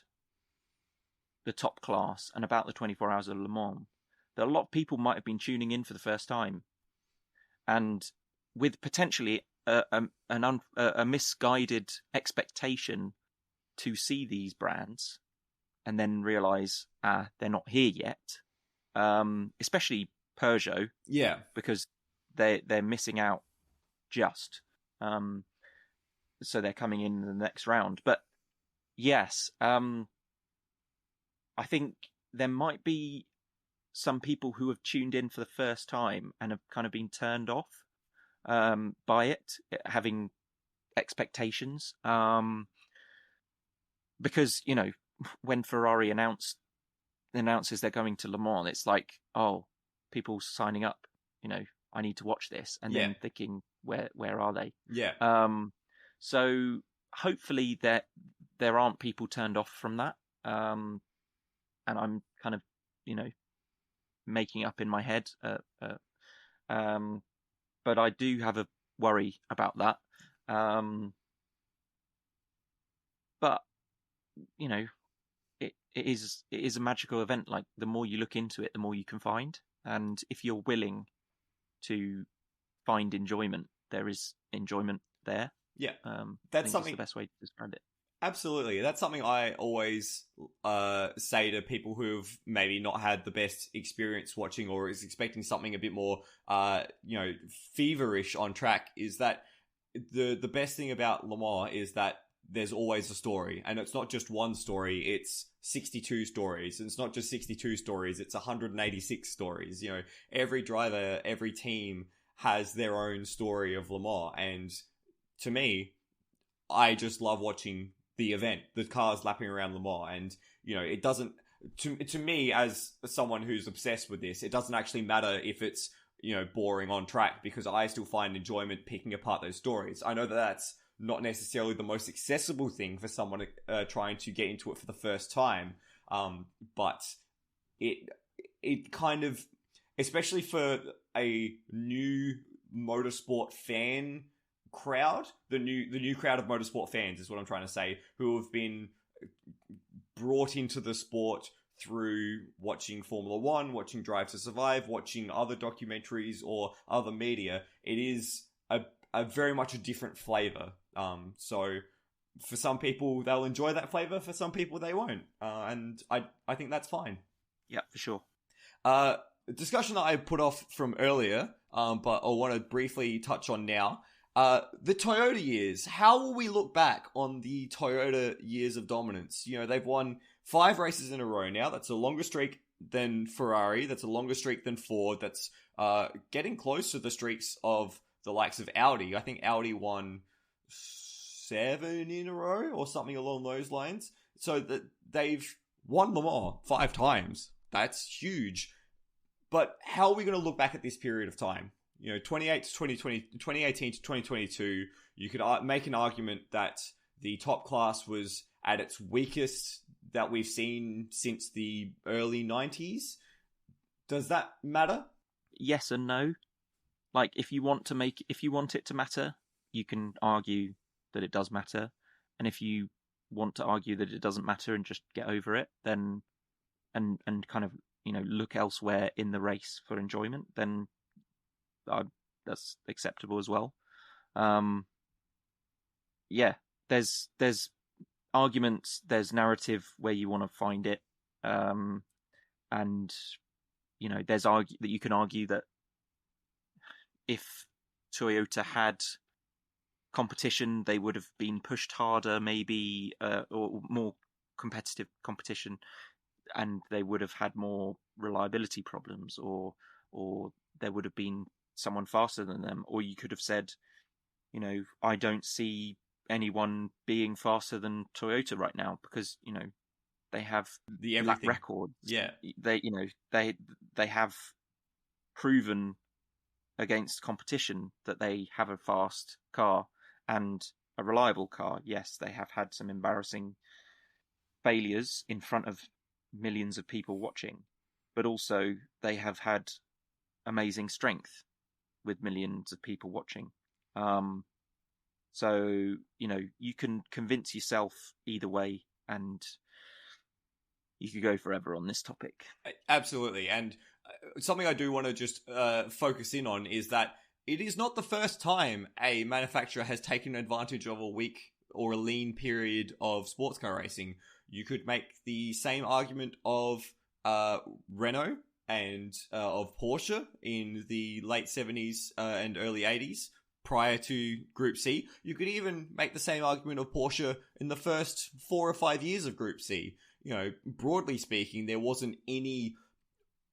the top class and about the 24 Hours of Le Mans that a lot of people might have been tuning in for the first time. And with potentially a misguided expectation to see these brands and then realise they're not here yet, especially Peugeot. Yeah. Because they're missing out just. So they're coming in the next round. But yes, I think there might be some people who have tuned in for the first time and have kind of been turned off by it, having expectations. Because, you know, when Ferrari announces they're going to Le Mans, it's like, oh, people signing up, you know, I need to watch this, and then thinking, where are they? Yeah. So hopefully there aren't people turned off from that. And I'm kind of, you know, making up in my head. But I do have a worry about that. But you know, it is a magical event. Like, the more you look into it, the more you can find. And if you're willing to find enjoyment, there is enjoyment there. Yeah, that's something. That's the best way to describe it. Absolutely, that's something I always say to people who've maybe not had the best experience watching, or is expecting something a bit more, you know, feverish on track. Is that the best thing about Le Mans is that there's always a story, and it's not just one story, it's 62 stories, and it's not just 62 stories, it's 186 stories. You know, every driver, every team has their own story of Le Mans, and to me, I just love watching the event, the cars lapping around Le Mans, and it doesn't. To me, as someone who's obsessed with this, it doesn't actually matter if it's boring on track, because I still find enjoyment picking apart those stories. I know that that's not necessarily the most accessible thing for someone trying to get into it for the first time, but it kind of, especially for a new motorsport fan crowd, the new crowd of motorsport fans is what I'm trying to say, who have been brought into the sport through watching Formula One, watching Drive to Survive, watching other documentaries or other media. It is a very much a different flavor. So for some people, they'll enjoy that flavor. For some people, they won't. And I think that's fine. Yeah, for sure. Discussion that I put off from earlier, but I want to briefly touch on now. The Toyota years. How will we look back on the Toyota years of dominance? They've won 5 races in a row now. That's a longer streak than Ferrari. That's a longer streak than Ford. That's getting close to the streaks of the likes of Audi. I think Audi won 7 in a row or something along those lines. So that they've won Le Mans 5 times. That's huge. But how are we going to look back at this period of time? 2018 to 2022, you could make an argument that the top class was at its weakest that we've seen since the early 90s. Does that matter? Yes and no. Like, if you want it to matter, you can argue that it does matter. And if you want to argue that it doesn't matter and just get over it, then and kind of, look elsewhere in the race for enjoyment, then that's acceptable as well. There's arguments, there's narrative where you want to find it, and there's that you can argue that if Toyota had competition, they would have been pushed harder, maybe, or more competitive competition, and they would have had more reliability problems, or there would have been someone faster than them. Or you could have said, I don't see anyone being faster than Toyota right now, because they have the that record. Yeah, they have proven against competition that they have a fast car and a reliable car. Yes, they have had some embarrassing failures in front of millions of people watching, but also they have had amazing strength with millions of people watching. So, you can convince yourself either way, and you could go forever on this topic. Absolutely. And something I do want to just focus in on is that it is not the first time a manufacturer has taken advantage of a weak or a lean period of sports car racing. You could make the same argument of Renault and of Porsche in the late 70s and early 80s prior to Group C. You could even make the same argument of Porsche in the first 4 or 5 years of Group C. Broadly speaking, there wasn't any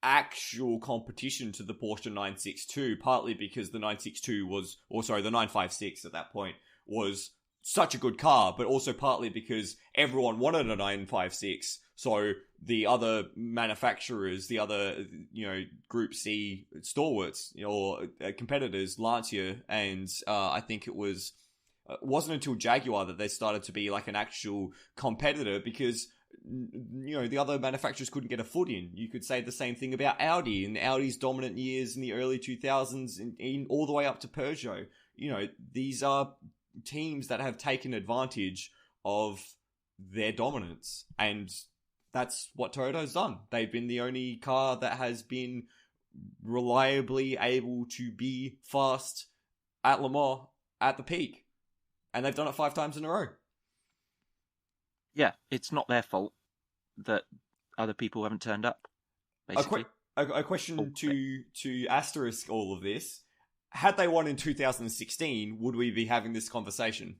actual competition to the Porsche 962, partly because the 956 at that point was such a good car, but also partly because everyone wanted a 956. So the other manufacturers, the other, Group C stalwarts or competitors, Lancia and I think it wasn't until Jaguar that they started to be like an actual competitor, because the other manufacturers couldn't get a foot in. You could say the same thing about Audi and Audi's dominant years in the early 2000s in all the way up to Peugeot. These are teams that have taken advantage of their dominance, and that's what Toyota's done. They've been the only car that has been reliably able to be fast at Le Mans at the peak, and they've done it 5 times in a row. Yeah, it's not their fault that other people haven't turned up, basically. A question to asterisk all of this. Had they won in 2016, would we be having this conversation?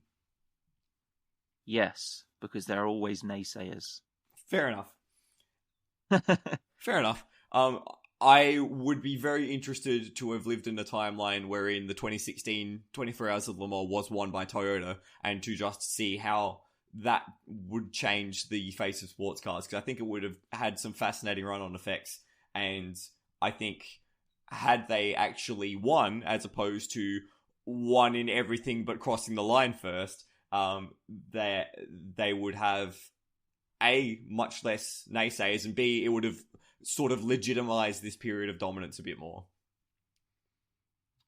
Yes, because there are always naysayers. Fair enough. Fair enough. I would be very interested to have lived in a timeline wherein the 2016 24 Hours of Le Mans was won by Toyota, and to just see how that would change the face of sports cars, because I think it would have had some fascinating run-on effects. And I think had they actually won, as opposed to won in everything but crossing the line first, they would have A, much less naysayers, and B, it would have sort of legitimized this period of dominance a bit more.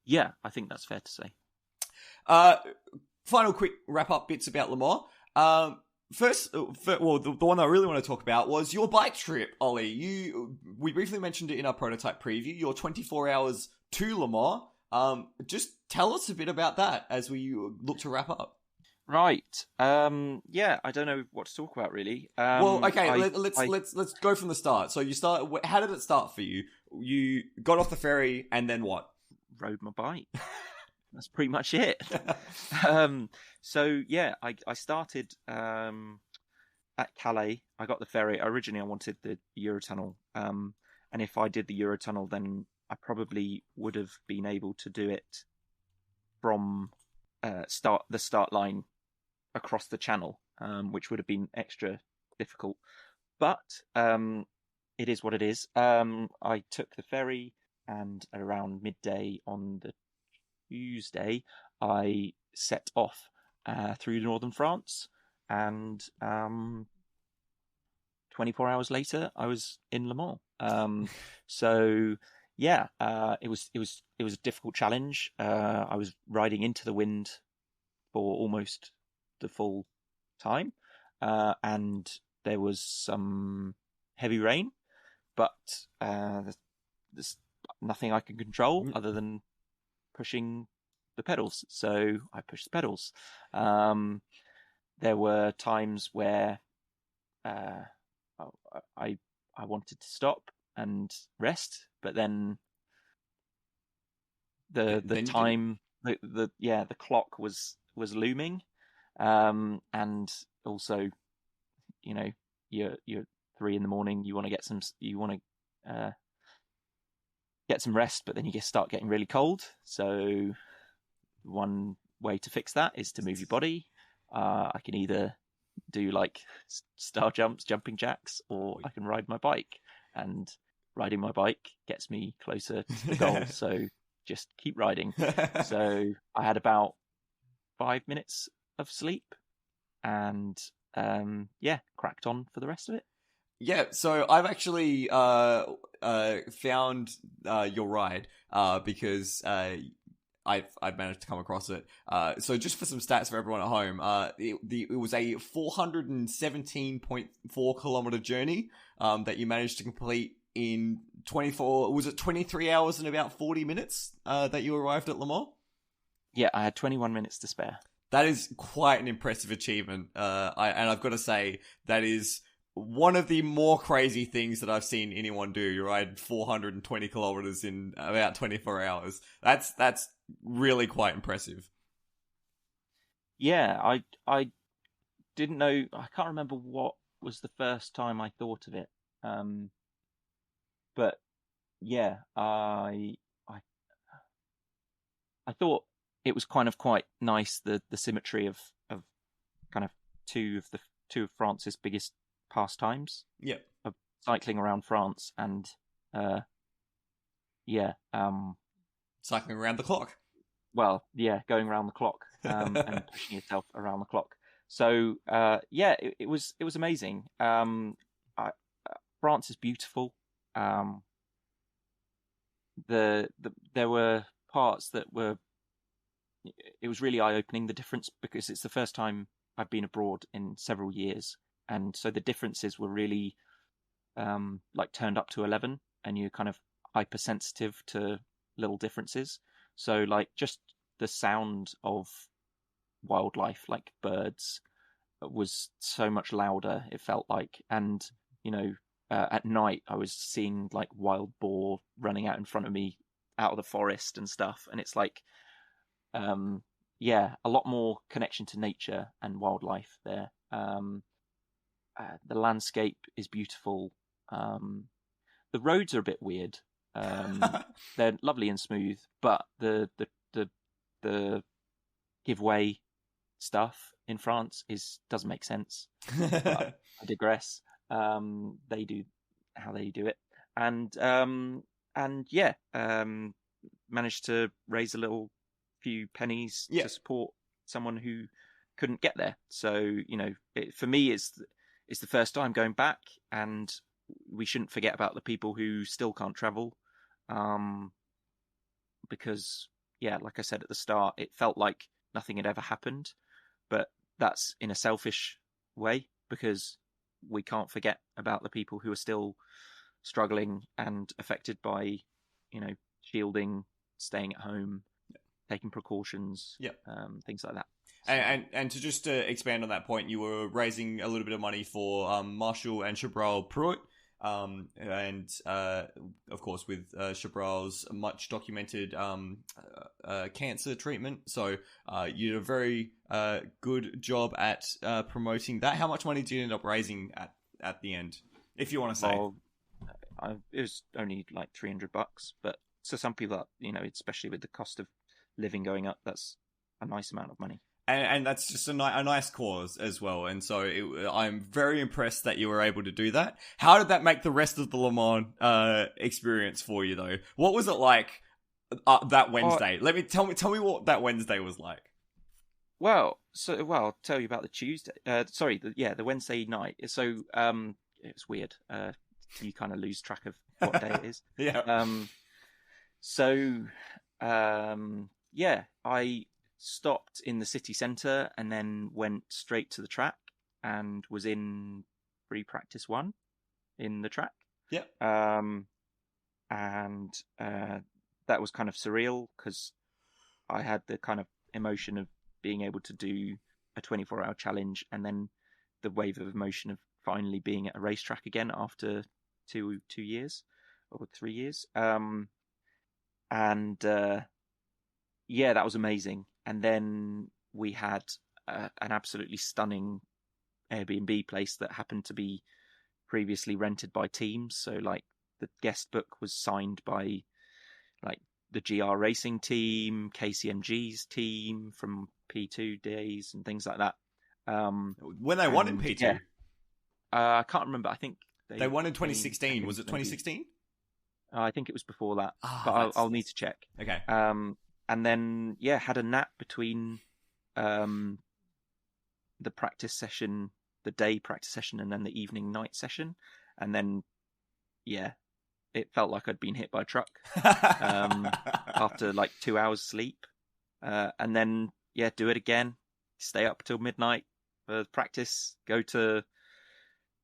Yeah, I think that's fair to say. Final quick wrap-up bits about Le Mans. First, the one I really want to talk about was your bike trip, Ollie. We briefly mentioned it in our prototype preview, your 24 hours to Le Mans. Just tell us a bit about that as we look to wrap up. Right. Yeah, I don't know what to talk about really. Let's go from the start. So how did it start for you? You got off the ferry and then what? Rode my bike. That's pretty much it. So yeah, I started at Calais. I got the ferry. Originally, I wanted the Eurotunnel. And if I did the Eurotunnel, then I probably would have been able to do it from the start line across the channel, which would have been extra difficult. But it is what it is. I took the ferry, and at around midday on the Tuesday, I set off through northern France, and 24 hours later, I was in Le Mans. So yeah, it was a difficult challenge. I was riding into the wind for almost the full time, and there was some heavy rain, but there's nothing I can control other than pushing the pedals. So I pushed the pedals. There were times where I wanted to stop and rest, but then the clock was looming, and also, you're 3 a.m. You want to get some rest, but then you start getting really cold. So one way to fix that is to move your body. I can either do like star jumps, jumping jacks, or I can ride my bike, and riding my bike gets me closer to the goal. So just keep riding. So I had about 5 minutes of sleep, and cracked on for the rest of it. Yeah, so I've actually found your ride because I've managed to come across it. So just for some stats for everyone at home, it was a 417.4 kilometer journey that you managed to complete in 23 hours and about 40 minutes that you arrived at Le Mans? Yeah, I had 21 minutes to spare. That is quite an impressive achievement. I've got to say, that is one of the more crazy things that I've seen anyone do. You ride 420 kilometers in about 24 hours. That's really quite impressive. Yeah, I didn't know. I can't remember what was the first time I thought of it. But yeah, I thought it was kind of quite nice, the symmetry of kind of two of France's biggest pastimes. Yeah. Of cycling around France and cycling around the clock. Well, yeah, going around the clock and pushing yourself around the clock. So it was amazing. France is beautiful. There were parts that were. It was really eye-opening, the difference, because it's the first time I've been abroad in several years, and so the differences were really turned up to 11, and you're kind of hypersensitive to little differences. So like just the sound of wildlife, like birds, was so much louder, it felt like. And at night I was seeing like wild boar running out in front of me out of the forest and stuff, and it's like a lot more connection to nature and wildlife there. The landscape is beautiful. The roads are a bit weird. They're lovely and smooth, but the giveaway stuff in France doesn't make sense. But I digress. They do how they do it, and managed to raise a few pennies to support someone who couldn't get there. So for me, it's the first time going back, and we shouldn't forget about the people who still can't travel, because like I said at the start, it felt like nothing had ever happened, but that's in a selfish way, because we can't forget about the people who are still struggling and affected by shielding, staying at home, taking precautions, things like that. And to just expand on that point, you were raising a little bit of money for Marshall and Chabrol Pruitt, and of course with Chabrol's much documented cancer treatment. So you did a very good job at promoting that. How much money did you end up raising at the end, if you want to say? Well, it was only like $300, but so some people, especially with the cost of living going up, that's a nice amount of money. And that's just a nice cause as well. And so I'm very impressed that you were able to do that. How did that make the rest of the Le Mans experience for you, though? What was it like that Wednesday? Tell me what that Wednesday was like. Well, I'll tell you about the Tuesday. The Wednesday night. So it was weird. You kind of lose track of what day it is. I stopped in the city centre and then went straight to the track and was in pre-practice 1 in the track. And that was kind of surreal, because I had the kind of emotion of being able to do a 24-hour challenge, and then the wave of emotion of finally being at a racetrack again after 2 years or 3 years. That was amazing. And then we had an absolutely stunning Airbnb place that happened to be previously rented by teams. So like the guest book was signed by like the GR Racing team, KCMG's team from P2 days and things like that. When they won in P2? Yeah. I can't remember. I think they won in 2016. Was it 2016? I think it was before that, but I'll need to check. Okay. And then, had a nap between the practice session, the day practice session, and then the evening night session. And then, it felt like I'd been hit by a truck after like 2 hours sleep. And then, do it again, stay up till midnight for practice, go to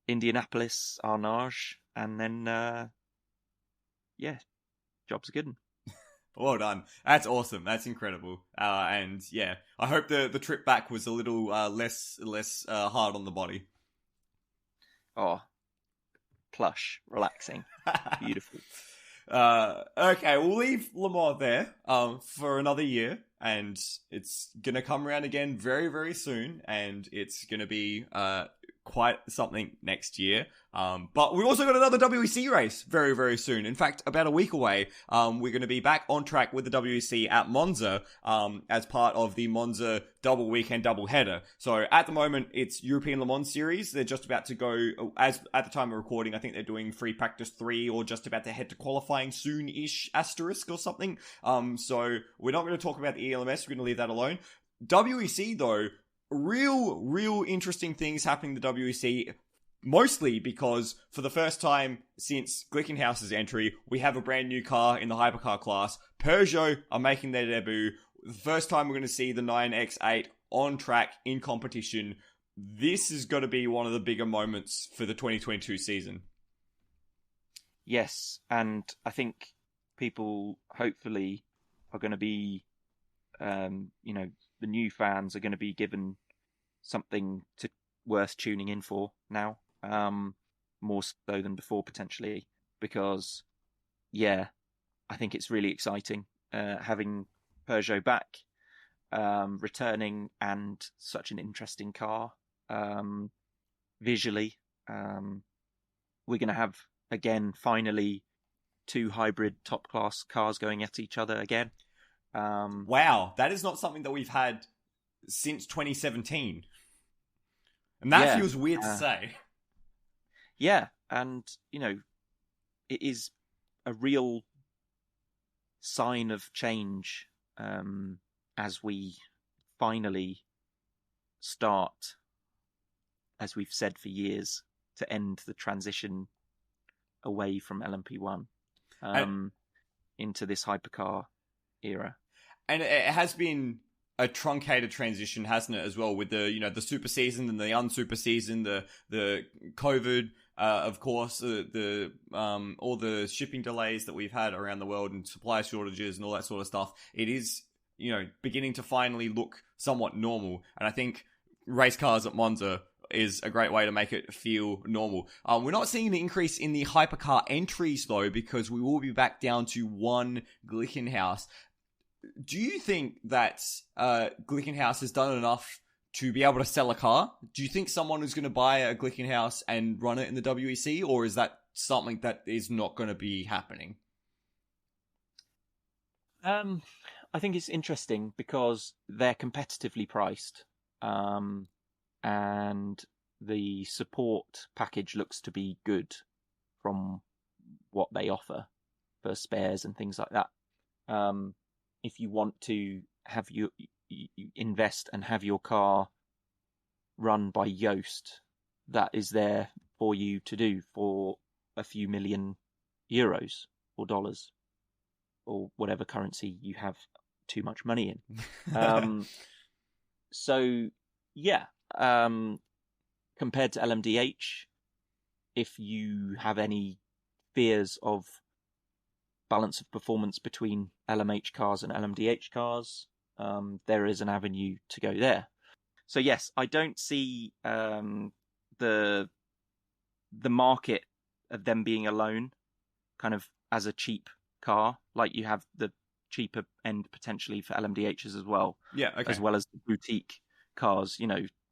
Indianapolis, Arnage, and then, job's a good one. Well done. That's awesome. That's incredible. And I hope the trip back was a little less hard on the body. Oh, plush, relaxing, beautiful. Okay, we'll leave Le Mans there for another year, and it's gonna come around again very, very soon, and it's gonna be quite something next year. But we also got another WEC race very, very soon. In fact, about a week away, we're going to be back on track with the WEC at Monza, as part of the Monza double weekend double header. So at the moment, it's European Le Mans series. They're just about to go, as at the time of recording, I think they're doing free practice 3 or just about to head to qualifying soon-ish asterisk or something. So we're not going to talk about the ELMS. We're going to leave that alone. WEC though, real interesting things happening in the WEC, mostly because for the first time since Glickenhaus's entry, we have a brand new car in the Hypercar class. Peugeot are making their debut. The first time we're going to see the 9X8 on track in competition. This is going to be one of the bigger moments for the 2022 season. Yes, and I think people hopefully are going to be, the new fans are going to be given something worth tuning in for now, more so than before potentially, because I think it's really exciting having Peugeot back, returning, and such an interesting car. Visually, we're going to have again finally two hybrid top class cars going at each other again. Wow, that is not something that we've had since 2017. And that feels weird to say. Yeah, and, it is a real sign of change as we finally start, as we've said for years, to end the transition away from LMP1 into this hypercar era. And it has been a truncated transition, hasn't it, as well, with the super season and the unsuper season, the COVID, of course, all the shipping delays that we've had around the world and supply shortages and all that sort of stuff. It is, beginning to finally look somewhat normal. And I think race cars at Monza is a great way to make it feel normal. We're not seeing an increase in the hypercar entries, though, because we will be back down to one Glickenhaus. Do you think that Glickenhaus has done enough to be able to sell a car? Do you think someone is going to buy a Glickenhaus and run it in the WEC, or is that something that is not going to be happening? I think it's interesting because they're competitively priced, and the support package looks to be good from what they offer for spares and things like that. If you want to have you invest and have your car run by Yoast, that is there for you to do for a few million euros or dollars or whatever currency you have too much money in. So yeah, compared to LMDH, if you have any fears of balance of performance between LMH cars and LMDH cars, there is an avenue to go there. So yes, I don't see the market of them being alone kind of as a cheap car, like you have the cheaper end potentially for LMDHs as well. Yeah, okay. As well as the boutique cars.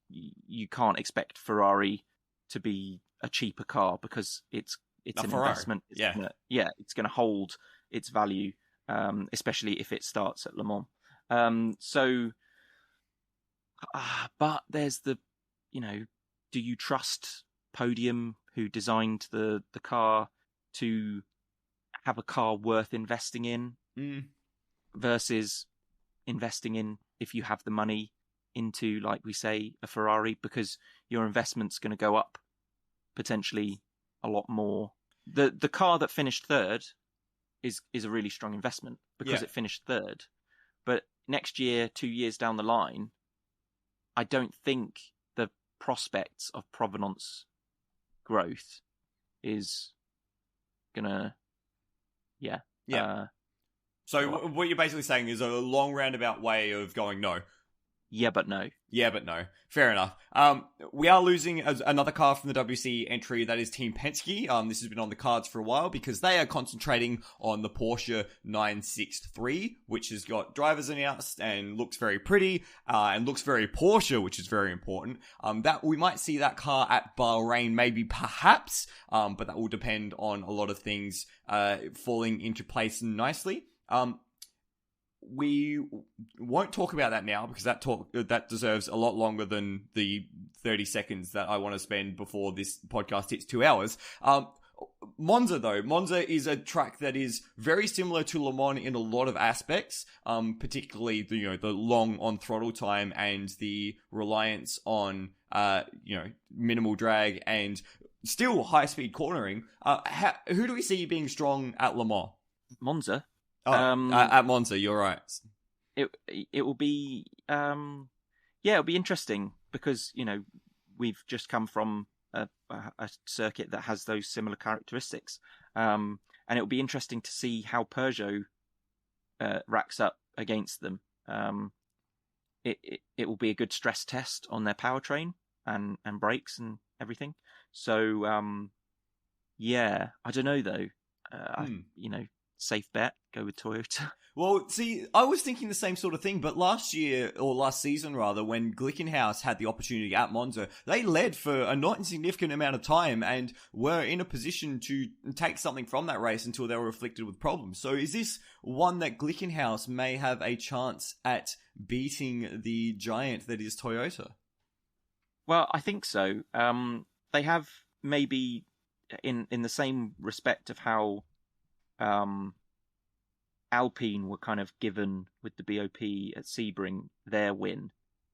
You can't expect Ferrari to be a cheaper car because it's an Ferrari. Investment. It's going to hold its value, especially if it starts at Le Mans. But there's the, do you trust Podium, who designed the car, to have a car worth investing in versus investing in, if you have the money, into, like we say, a Ferrari, because your investment's going to go up potentially a lot more. The car that finished third is a really strong investment because it finished third. But next year, 2 years down the line, I don't think the prospects of provenance growth is gonna, So what you're basically saying is a long roundabout way of going no. Yeah, but no. Yeah, but no. Fair enough. We are losing another car from the WC entry, that is Team Penske. This has been on the cards for a while because they are concentrating on the Porsche 963, which has got drivers announced and looks very pretty, and looks very Porsche, which is very important. That we might see that car at Bahrain, maybe, perhaps, but that will depend on a lot of things falling into place nicely. We won't talk about that now because that deserves a lot longer than the 30 seconds that I want to spend before this podcast hits 2 hours. Monza, though. Monza is a track that is very similar to Le Mans in a lot of aspects, particularly the long on throttle time and the reliance on minimal drag and still high speed cornering. Who do we see being strong at Le Mans? Monza. At Monza, you're right. It will be it'll be interesting because we've just come from a circuit that has those similar characteristics, and it will be interesting to see how Peugeot racks up against them. It will be a good stress test on their powertrain and brakes and everything. So I don't know though. safe bet. Go with Toyota. Well, see, I was thinking the same sort of thing, but last season, when Glickenhaus had the opportunity at Monza, they led for a not insignificant amount of time and were in a position to take something from that race until they were afflicted with problems. So is this one that Glickenhaus may have a chance at beating the giant that is Toyota? Well, I think so. They have maybe in the same respect of how Alpine were kind of given with the BOP at Sebring their win.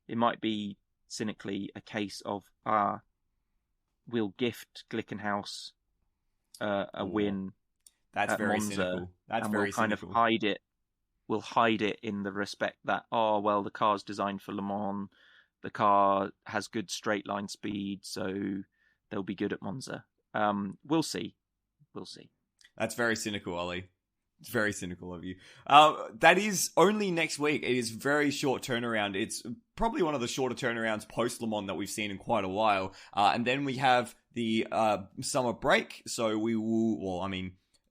It might be cynically a case of we'll gift Glickenhaus a win. That's at very Monza, cynical. That's and very we'll kind cynical. of hide it. We'll hide it in the respect that the car's designed for Le Mans. The car has good straight line speed, so they'll be good at Monza. We'll see. That's very cynical, Ollie. It's very cynical of you. That is only next week. It is very short turnaround. It's probably one of the shorter turnarounds post Le Mans that we've seen in quite a while. And then we have the summer break. So we will,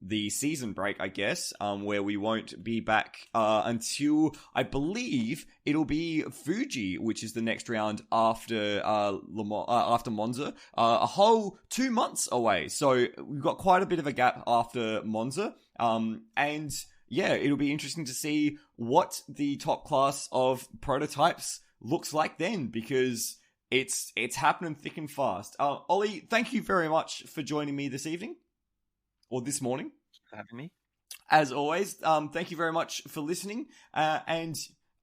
the season break, I guess, where we won't be back until, I believe, it'll be Fuji, which is the next round after after Monza, a whole 2 months away. So we've got quite a bit of a gap after Monza, and yeah, it'll be interesting to see what the top class of prototypes looks like then, because it's happening thick and fast. Ollie, thank you very much for joining me this evening. Or this morning. For having me. As always, thank you very much for listening, and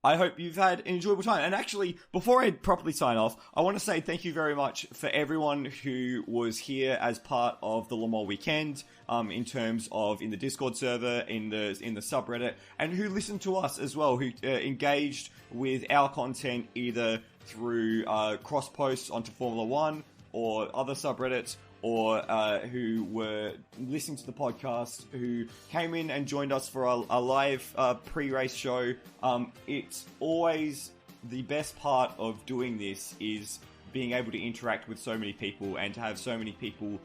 I hope you've had an enjoyable time. And actually, before I properly sign off, I want to say thank you very much for everyone who was here as part of the Le Mans weekend, in terms of in the Discord server, in the subreddit, and who listened to us as well, who engaged with our content either through cross posts onto Formula One or other subreddits, or who were listening to the podcast, who came in and joined us for a live pre-race show. It's always the best part of doing this is being able to interact with so many people and to have so many people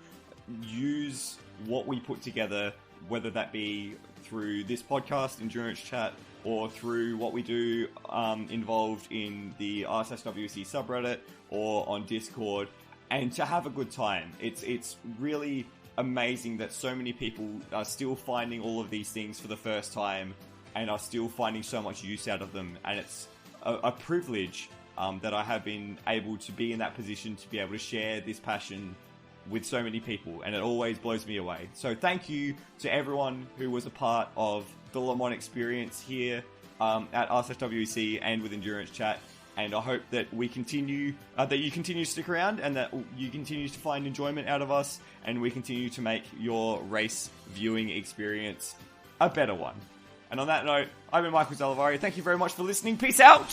use what we put together, whether that be through this podcast, Endurance Chat, or through what we do involved in the RSSWC subreddit or on Discord, and to have a good time. It's really amazing that so many people are still finding all of these things for the first time and are still finding so much use out of them. And it's a privilege that I have been able to be in that position to be able to share this passion with so many people, and it always blows me away. So thank you to everyone who was a part of the Le Mans experience here at RSSWC and with Endurance Chat. And I hope that we continue, that you continue to stick around, and that you continue to find enjoyment out of us, and we continue to make your race viewing experience a better one. And on that note, I've been Michael Zalavari. Thank you very much for listening. Peace out!